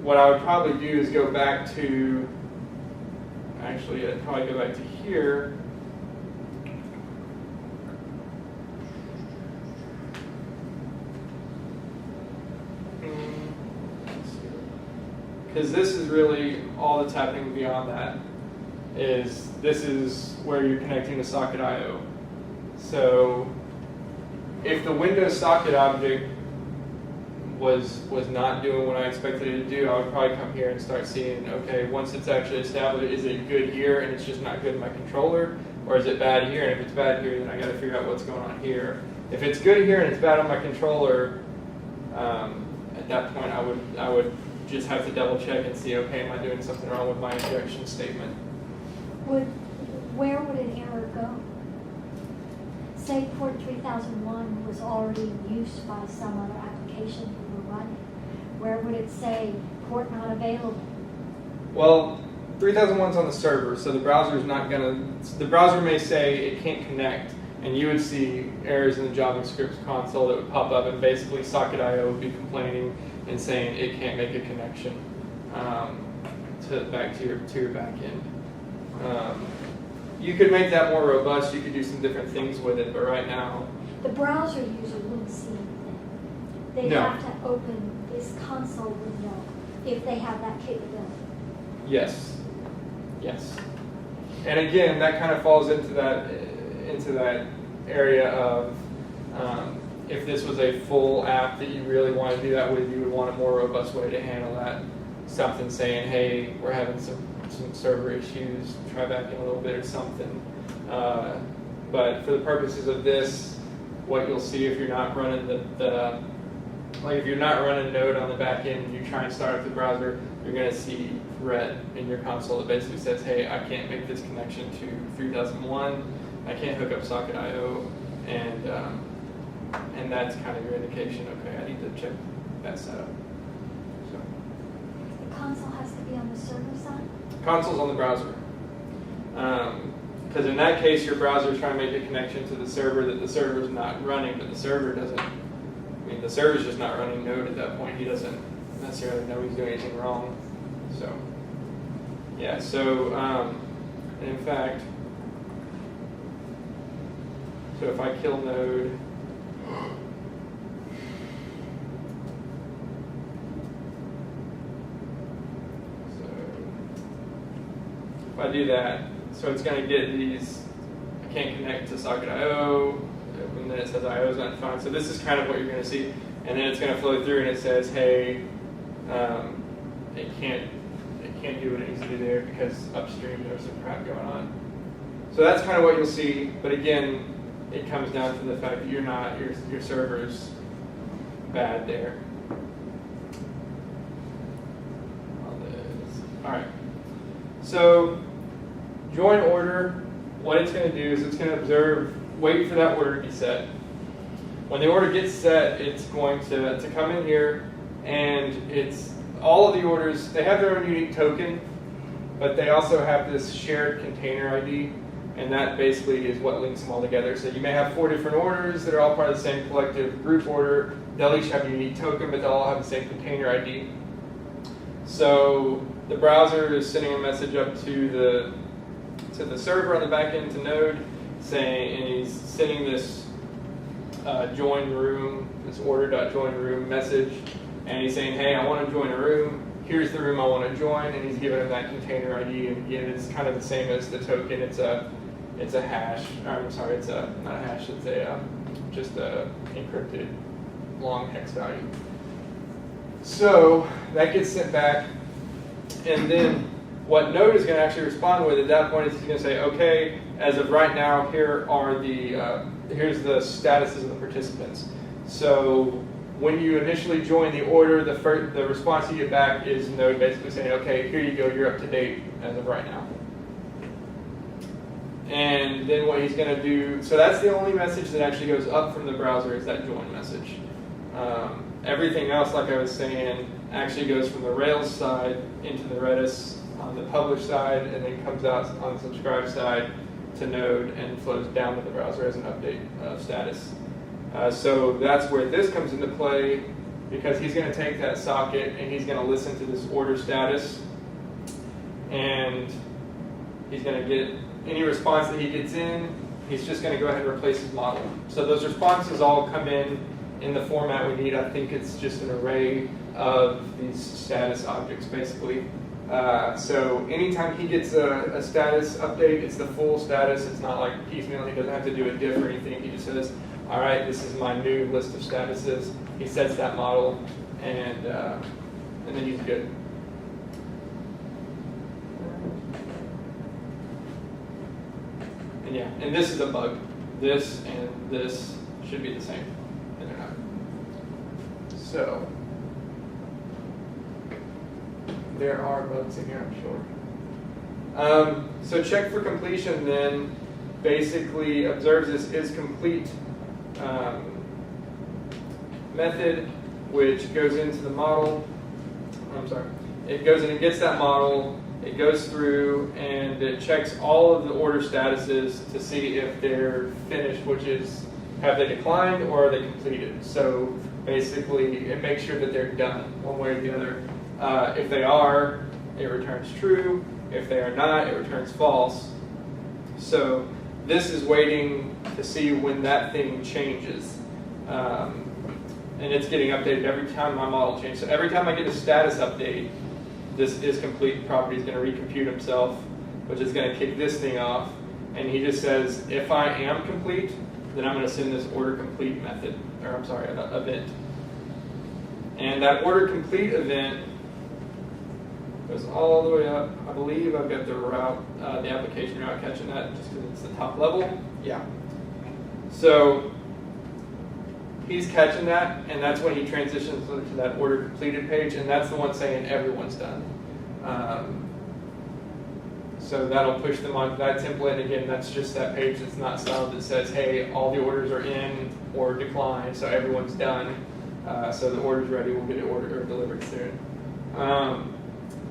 what I would probably do is go back to, actually, I'd probably go back to here. Because this is really all that's happening beyond that. This is where you're connecting to socket IO. So if the Windows socket object was not doing what I expected it to do, I would probably come here and start seeing, okay, once it's actually established, is it good here and it's just not good in my controller, or is it bad here? And if it's bad here, then I got to figure out what's going on here. If it's good here and it's bad on my controller, at that point I would just have to double check and see, okay, am I doing something wrong with my injection statement? Would where would an error go? Say port 3001 was already used by some other application we were running. Where would it say port not available? Well, 3001's on the server, so the browser's not gonna. The browser may say it can't connect, and you would see errors in the JavaScript console that would pop up, and basically Socket.io would be complaining and saying it can't make a connection back to your back end. You could make that more robust. You could do some different things with it, but right now, The browser user wouldn't see anything. They'd No. have to open this console window if they have that capability. yes. And again, that kind of falls into that area of if this was a full app that you really want to do that with, you would want a more robust way to handle that. Something saying, hey, we're having some server issues, try back in a little bit or something. But for the purposes of this, what you'll see if you're not running if you're not running Node on the back end and you try and start up the browser, you're going to see red in your console that basically says, hey, I can't make this connection to 3001, I can't hook up Socket.io, and that's kind of your indication, okay, I need to check that setup. So, The console has to be on the server side. console's on the browser. Because in that case, your browser is trying to make a connection to the server that the server is not running, but the server doesn't. I mean, the server's just not running Node at that point. He doesn't necessarily know he's doing anything wrong. So, yeah. So, in fact, so if I kill Node. If I do that, so it's going to get these, I can't connect to Socket.io, and then it says IO is not defined. So this is kind of what you're going to see. And then it's going to flow through and it says, hey, it can't do what it needs to do there because upstream there's some crap going on. So that's kind of what you'll see. But again, it comes down to the fact that your server's bad there. All right. So join order, what it's going to do is it's going to observe, wait for that order to be set. When the order gets set, it's going to come in here, and it's all of the orders, they have their own unique token, but they also have this shared container ID, and that basically is what links them all together. So you may have 4 different orders that are all part of the same collective group order. They'll each have a unique token, but they'll all have the same container ID. So the browser is sending a message up to the server on the back end to Node, saying, and he's sending this join room, this order.join room message, and he's saying, hey, I want to join a room. Here's the room I want to join, and he's giving him that container ID. And again, it's kind of the same as the token. It's a hash. I'm sorry, it's not a hash. It's just a encrypted long hex value. So that gets sent back, and then what Node is going to actually respond with at that point is he's going to say, okay, as of right now, here's the statuses of the participants. So when you initially join the order, the response you get back is Node basically saying, okay, here you go, you're up to date as of right now. And then what he's going to do, so that's the only message that actually goes up from the browser is that join message. Everything else, like I was saying, actually goes from the Rails side into the Redis on the publish side, and then comes out on the subscribe side to Node and flows down to the browser as an update of status. So that's where this comes into play, because he's going to take that socket and he's going to listen to this order status, and he's going to get any response that he gets in, he's just going to go ahead and replace his model. So those responses all come in the format we need. I think it's just an array of these status objects, basically. So anytime he gets a status update, it's the full status. It's not like piecemeal. He doesn't have to do a diff or anything. He just says, all right, this is my new list of statuses. He sets that model, and then he's good. And yeah, and this is a bug. This and this should be the same, and they're not. So there are bugs in here, I'm sure. So check for completion then basically observes this is complete method, which goes into the model. It goes in and gets that model, it goes through and it checks all of the order statuses to see if they're finished, which is have they declined or are they completed. So basically it makes sure that they're done one way or the other. If they are, it returns true. If they are not, it returns false. So this is waiting to see when that thing changes. And it's getting updated every time my model changes. So every time I get a status update, this is complete property is going to recompute himself, which is going to kick this thing off. And he just says, if I am complete, then I'm going to send this order complete method, or I'm sorry, event. And that order complete event goes all the way up. I believe I've got the route, the application route catching that just because it's the top level. Yeah. So he's catching that, and that's when he transitions to that order completed page, and that's the one saying everyone's done. So that'll push them onto that template. Again, that's just that page that's not styled that says, hey, all the orders are in or declined, so everyone's done. So the order's ready, we'll get it ordered or delivered soon.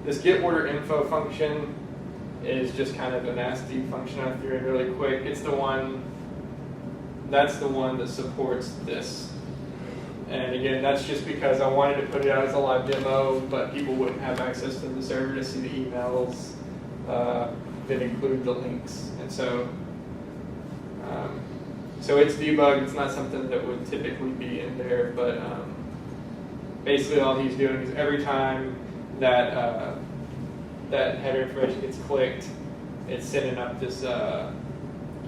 This get order info function is just kind of a nasty function I threw in really quick. It's the one, that's the one that supports this. And again, that's just because I wanted to put it out as a live demo, but people wouldn't have access to the server to see the emails that include the links. And so, so it's debugged. It's not something that would typically be in there, but basically all he's doing is every time that that header information gets clicked, it's sending up this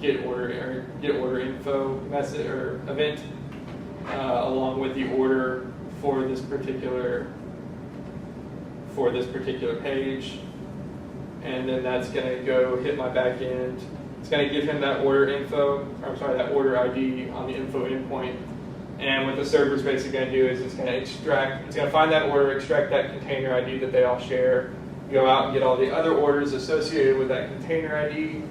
get order info message or event along with the order for this particular page, and then that's going to go hit my back end. It's going to give him that order info, or I'm sorry, that order ID on the info endpoint. And what the server's basically going to do is it's going to extract, it's going to find that order, extract that container ID that they all share, go out and get all the other orders associated with that container ID,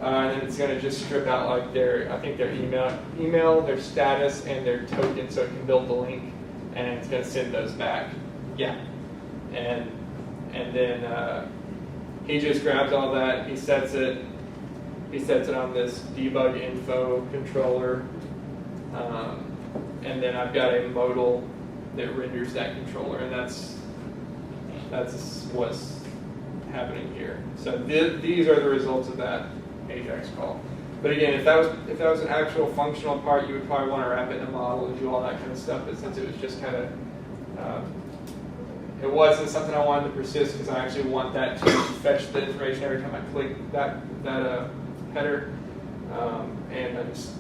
and then it's going to just strip out like their email, their status, and their token, so it can build the link, and it's going to send those back. Yeah, and then he just grabs all that, he sets it on this debug info controller. And then I've got a modal that renders that controller, and that's what's happening here. So these are the results of that AJAX call. But again, if that was an actual functional part, you would probably want to wrap it in a model and do all that kind of stuff. But since it was just kind of, it wasn't something I wanted to persist because I actually want that to fetch the information every time I click that header, and I just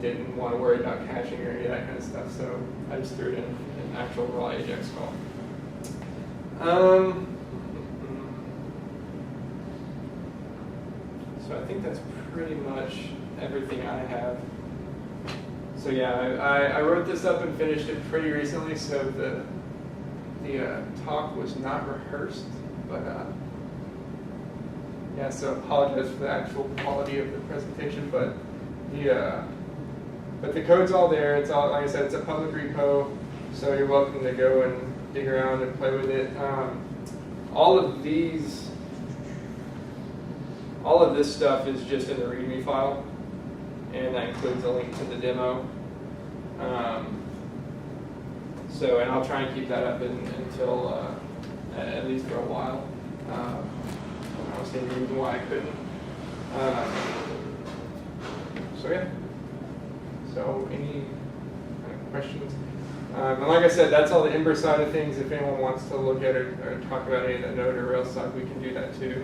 didn't want to worry about caching or any of that kind of stuff, so I just threw it in an actual raw AJAX call. So I think that's pretty much everything I have. So yeah, I wrote this up and finished it pretty recently, so the talk was not rehearsed, but yeah, so apologize for the actual quality of the presentation, but the code's all there. It's all, like I said, it's a public repo, so you're welcome to go and dig around and play with it. All of this stuff is just in the README file, and that includes a link to the demo. So, and I'll try and keep that up until at least for a while. I don't see any reason why I couldn't. So yeah. So any questions? And like I said, that's all the Ember side of things. If anyone wants to look at it or talk about any of the Node or Rails side, we can do that too.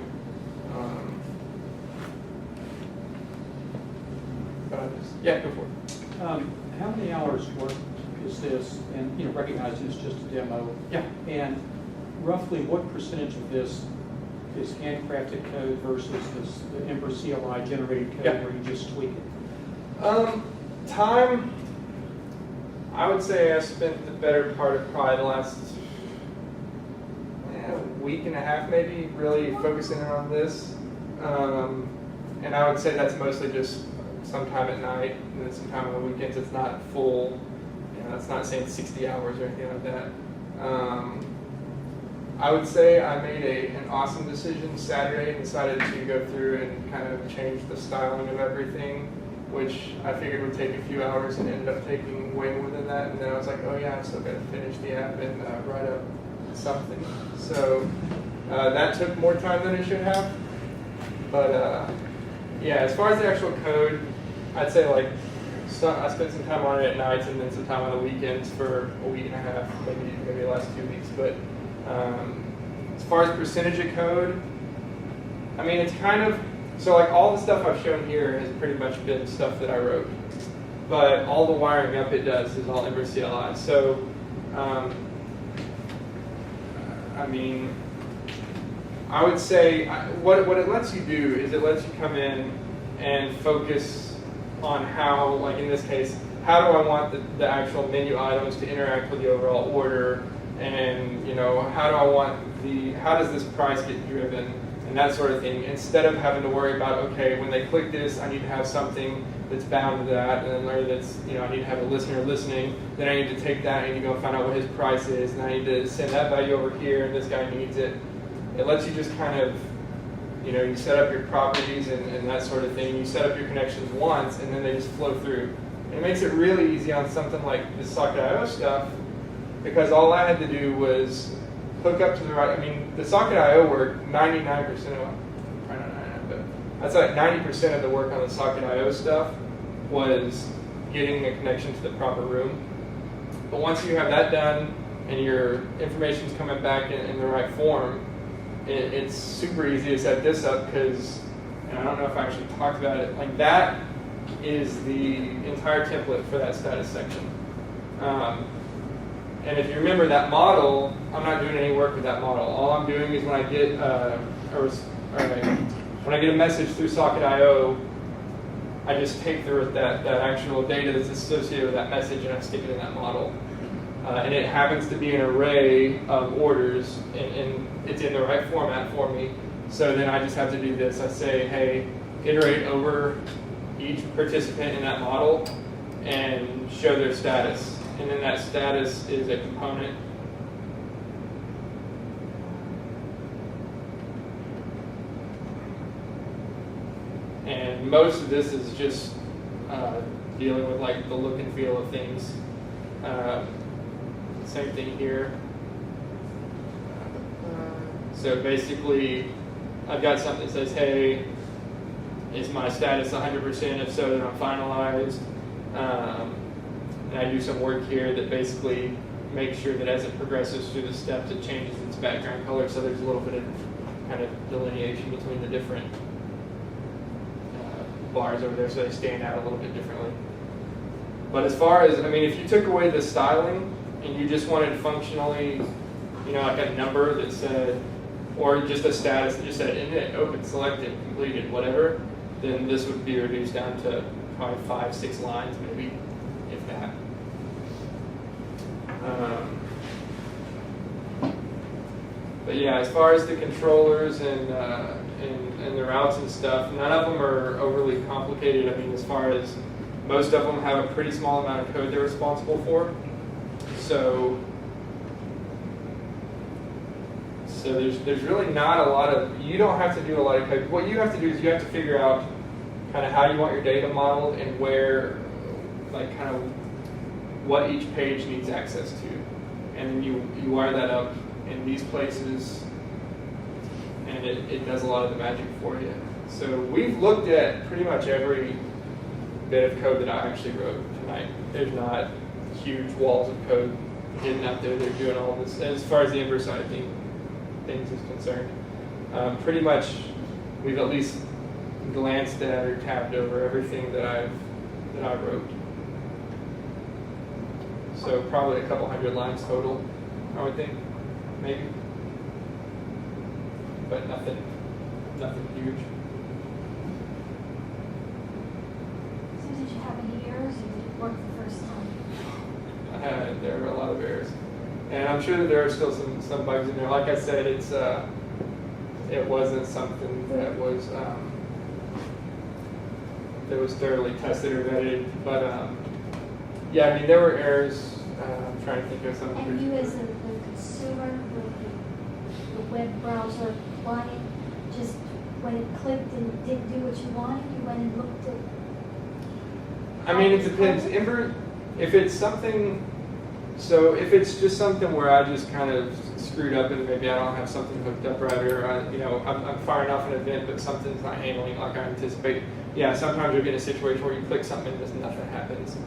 Yeah, go for it. How many hours work is this? And recognizing it's just a demo. Yeah. And roughly what percentage of this is handcrafted code versus the Ember CLI generated code where you just tweak it? Time, I would say I spent the better part of probably the last week and a half maybe really focusing on this. And I would say that's mostly just sometime at night, and then sometime on the weekends. It's not full, it's not saying 60 hours or anything like that. I would say I made an awesome decision Saturday and decided to go through and kind of change the styling of everything, which I figured would take a few hours and ended up taking way more than that. And then I was like, oh yeah, I've still got to finish the app and write up something. So that took more time than it should have. But yeah, as far as the actual code, I'd say like I spent some time on it at nights and then some time on the weekends for a week and a half, maybe the last 2 weeks. But as far as percentage of code, I mean, it's kind of, so like all the stuff I've shown here has pretty much been stuff that I wrote. But all the wiring up it does is all Ember CLI. So, I mean, I would say what it lets you do is it lets you come in and focus on how, like in this case, how do I want the actual menu items to interact with the overall order, and how do I want how does this price get driven, and that sort of thing, instead of having to worry about, okay, when they click this, I need to have something that's bound to that, and then that's, I need to have a listener listening, then I need to take that, I need to go find out what his price is, and I need to send that value over here, and this guy needs it. It lets you just kind of, you set up your properties and that sort of thing. You set up your connections once, and then they just flow through. And it makes it really easy on something like the Socket.io stuff, because all I had to do was hook up to the right. I mean, the Socket.io work, 99% of, probably not 99, but I'd say like 90% of the work on the Socket.io stuff was getting a connection to the proper room. But once you have that done and your information's coming back in the right form, it's super easy to set this up because, and I don't know if I actually talked about it, like that is the entire template for that status section. And if you remember that model, I'm not doing any work with that model. All I'm doing is when I get when I get a message through Socket.io, I just take that actual data that's associated with that message and I stick it in that model. And it happens to be an array of orders, and it's in the right format for me. So then I just have to do this. I say, hey, iterate over each participant in that model and show their status. And then that status is a component. And most of this is just dealing with like the look and feel of things. Same thing here. So basically, I've got something that says, hey, is my status 100%? If so, then I'm finalized. And I do some work here that basically makes sure that as it progresses through the steps, it changes its background color. So there's a little bit of kind of delineation between the different bars over there, so they stand out a little bit differently. But as far as, I mean, if you took away the styling and you just wanted functionally, like a number that said, or just a status that just said init, open, selected, completed, whatever, then this would be reduced down to probably 5-6 lines, maybe, if that. But yeah, as far as the controllers and the routes and stuff, none of them are overly complicated. I mean, as far as most of them have a pretty small amount of code they're responsible for. So there's really not a lot of, you don't have to do a lot of code. What you have to do is you have to figure out kind of how you want your data modeled and where, like kind of what each page needs access to. And then you wire that up in these places, and it does a lot of the magic for you. So we've looked at pretty much every bit of code that I actually wrote tonight. There's not huge walls of code hidden out there. They're doing all this, as far as the Ember side of things is concerned. Pretty much, we've at least glanced at or tabbed over everything that I wrote. So probably a couple hundred lines total, I would think, maybe. But nothing huge. So did you have any errors, or did it work the first time? There were a lot of errors, and I'm sure that there are still some bugs in there. Like I said, it's it wasn't something that was thoroughly tested or vetted. But yeah, I mean, there were errors. I'm trying to think of something. And you as the consumer with the web browser client, just when it clicked and didn't do what you wanted, you went and looked at. I mean, it depends. Ember, if it's something, so if it's just something where I just kind of screwed up and maybe I don't have something hooked up right, or I'm firing off an event but something's not handling like I anticipate. Yeah, sometimes you'll get in a situation where you click something and just nothing happens.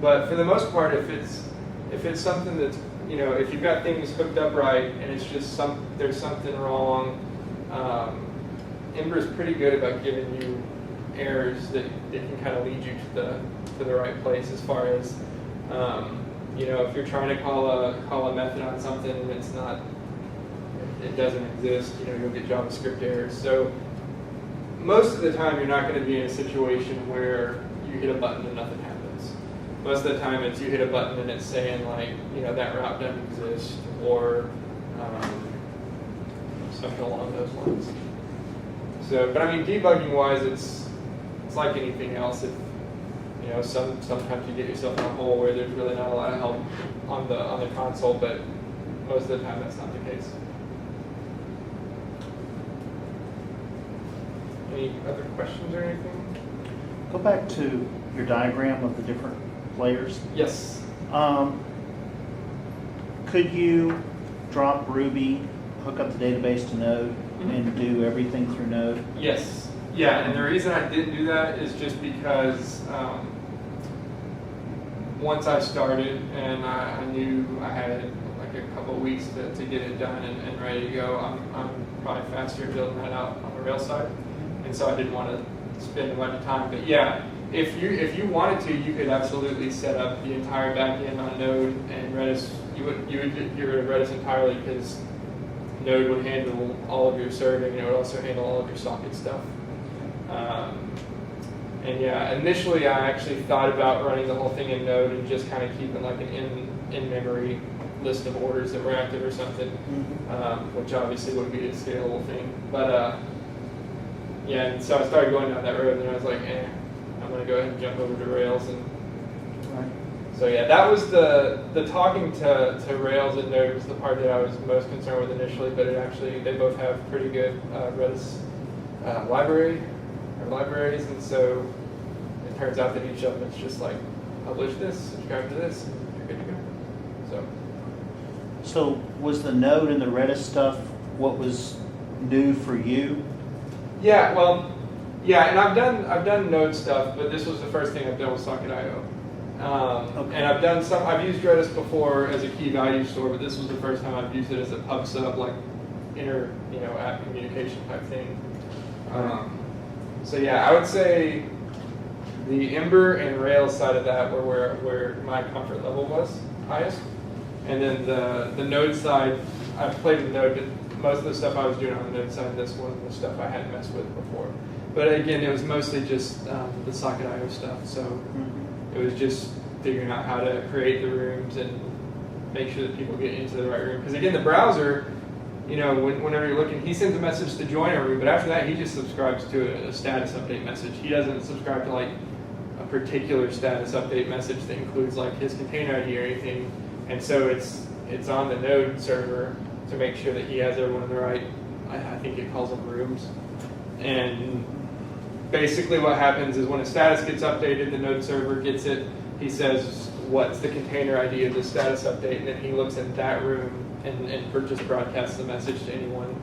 But for the most part, if it's something that's, if you've got things hooked up right and it's just there's something wrong, Ember is pretty good about giving you errors that it can kind of lead you to the right place as far as, if you're trying to call a method on something and it's not, it doesn't exist, you'll get JavaScript errors. So most of the time you're not going to be in a situation where you hit a button and nothing happens. Most of the time it's you hit a button and it's saying like, that route doesn't exist, or something along those lines. So, but I mean, debugging wise, it's like anything else. If sometimes you get yourself in a hole where there's really not a lot of help on the console, but most of the time that's not the case. Any other questions or anything? Go back to your diagram of the different layers. Yes. Could you drop Ruby, hook up the database to Node, and do everything through Node? Yes. Yeah, and the reason I didn't do that is just because once I started and I knew I had like a couple of weeks to get it done and ready to go, I'm probably faster building that out on the Rails side, and so I didn't want to spend a bunch of time. But yeah, if you wanted to, you could absolutely set up the entire backend on Node and Redis. You would get rid of Redis entirely because Node would handle all of your serving, and it would also handle all of your socket stuff. And yeah, initially I actually thought about running the whole thing in Node and just kind of keeping like an in-memory list of orders that were active or something, which obviously wouldn't be a scalable thing. But yeah, and so I started going down that road, and I was like, I'm going to go ahead and jump over to Rails. And so yeah, that was the talking to Rails and Node was the part that I was most concerned with initially, but they both have pretty good Redis libraries, and so it turns out that each of them is just like publish this, subscribe to this, and you're good to go. So was the Node and the Redis stuff what was new for you? Yeah, well, yeah, and I've done Node stuff, but this was the first thing I've done with Socket.io. Okay. And I've used Redis before as a key value store, but this was the first time I've used it as a pub sub, like inner, app communication type thing. So yeah, I would say the Ember and Rails side of that were where my comfort level was highest. And then the Node side, I've played with Node, but most of the stuff I was doing on the Node side, this wasn't the stuff I hadn't messed with before. But again, it was mostly just the Socket.io stuff. So it was just figuring out how to create the rooms and make sure that people get into the right room. Because again, the browser, whenever you're looking, he sends a message to join a room, but after that, he just subscribes to a status update message. He doesn't subscribe to like a particular status update message that includes like his container ID or anything. And so it's on the Node server to make sure that he has everyone in the right, I think it calls them rooms. And basically what happens is when a status gets updated, the Node server gets it, he says, what's the container ID of the status update, and then he looks in that room and just broadcasts the message to anyone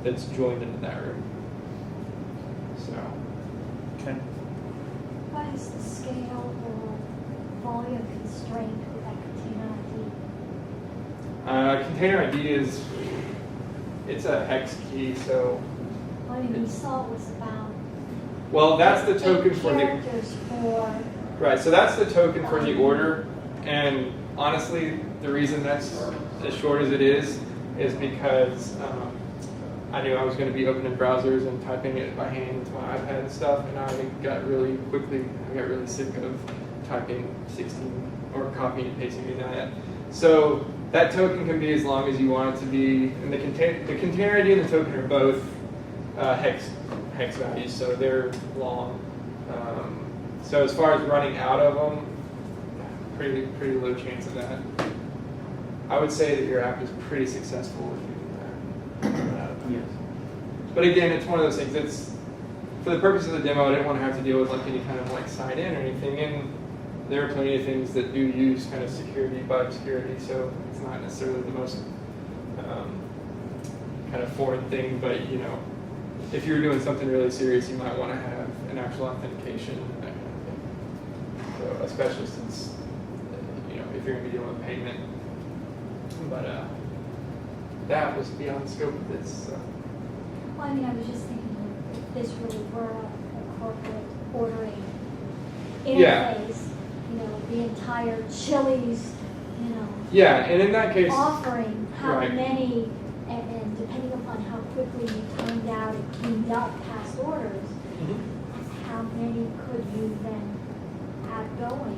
that's joined into that room. So. Okay. What is the scale or volume constraint with that container ID? Container ID it's a hex key, so. I mean, we saw it was about. Well, that's the token 8 for the. characters for. Right, so that's the token for the order, and honestly, the reason that's as short as it is because I knew I was going to be opening browsers and typing it by hand into my iPad and stuff, and I got really sick of typing 16 or copying and pasting and that. So that token can be as long as you want it to be, and the container ID and the token are both hex values, so they're long. So as far as running out of them, pretty low chance of that. I would say that your app is pretty successful if you run out of them. Yes. But again, it's one of those things. It's for the purpose of the demo. I didn't want to have to deal with like any kind of like sign in or anything. And there are plenty of things that do use kind of security by obscurity, so it's not necessarily the most kind of foreign thing. But you know, if you're doing something really serious, you might want to have an actual authentication, that kind of thing. So especially since you know if you're going to be dealing with payment. But that was beyond the scope of this. So. Well, I mean, I was just thinking if this really were a corporate ordering Yeah. interface, you know, the entire Chili's, you know, Yeah, and in that case, offering, how right. many, and depending upon how quickly you turned out and cleaned up past orders, how many could you then have going?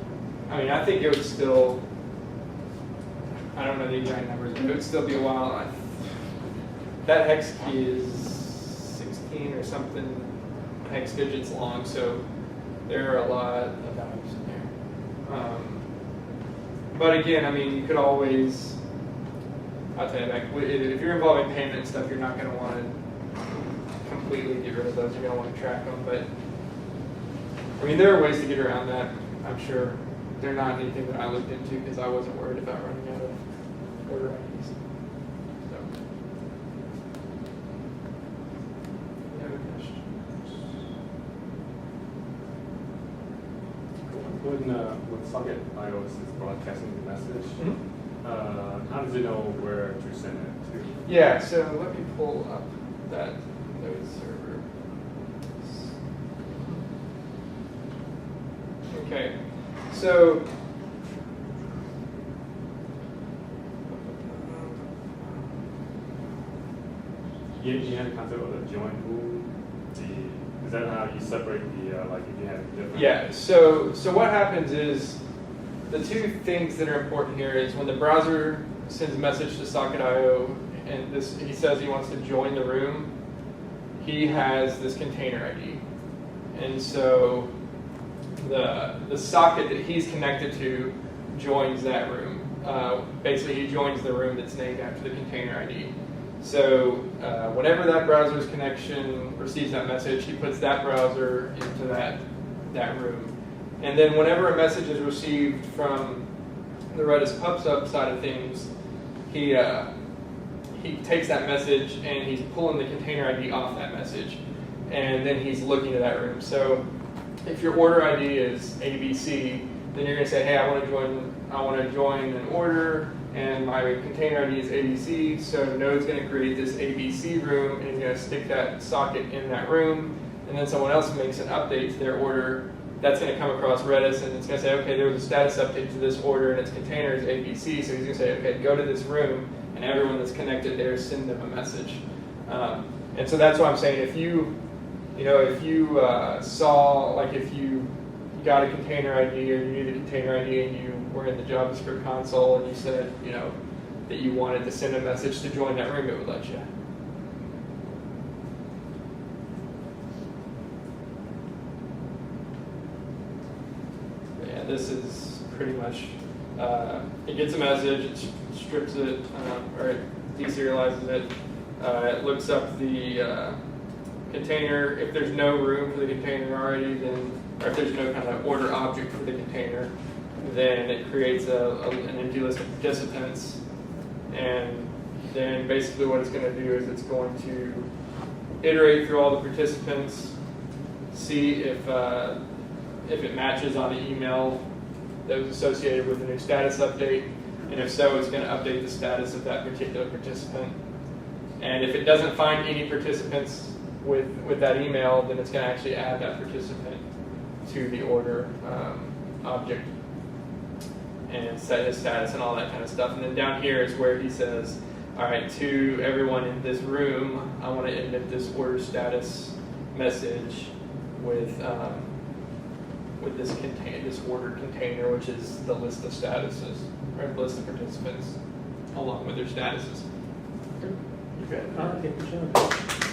I mean, I think it would still, I don't know the exact numbers, but it would still be a while. That hex key is 16 or something hex digits long, so there are a lot of values in there. But again, I mean, you could always, I'll tell you, like, if you're involving payment and stuff, you're not going to want to completely get rid of those. You're going to want to track them. But, I mean, there are ways to get around that, I'm sure. They're not anything that I looked into because I wasn't worried about running out of order IDs. So, any other questions? When Socket.io is broadcasting the message, how does it know where to send it to? Yeah, so let me pull up that node server. Okay, so You had a concept of the join rule. Is that how you separate the like if you have different? yeah, so what happens is the two things that are important here is when the browser sends a message to Socket.io and he says he wants to join the room, he has this container ID, and so the socket that he's connected to joins that room. Basically, he joins the room that's named after the container ID. So whenever that browser's connection receives that message, he puts that browser into that room. And then whenever a message is received from the Redis PubSub side of things, he takes that message and he's pulling the container ID off that message. And then he's looking at that room. So if your order ID is ABC, then you're going to say, hey, I want to join an order, and my container ID is ABC, so Node's going to create this ABC room, and you're going to stick that socket in that room, and then someone else makes an update to their order. That's going to come across Redis, and it's going to say, okay, there was a status update to this order, and its container is ABC, so he's going to say, okay, go to this room, and everyone that's connected there, send them a message. And so that's why I'm saying if you saw, like if you got a container ID or you needed a container ID and you were in the JavaScript console and you said, that you wanted to send a message to join that room, it would let you. But yeah, this is pretty much, it gets a message, it strips it, or it deserializes it. It looks up the container. If there's no room for the container already, then, or if there's no kind of order object for the container, then it creates an empty list of participants. And then basically what it's going to do is it's going to iterate through all the participants, see if it matches on the email that was associated with the new status update, and if so, it's going to update the status of that particular participant. And if it doesn't find any participants with that email, then it's going to actually add that participant to the order object and set his status and all that kind of stuff. And then down here is where he says, all right, to everyone in this room, I want to emit this order status message with this order container, which is the list of statuses, or the list of participants, along with their statuses. You good? All right, thank you, John.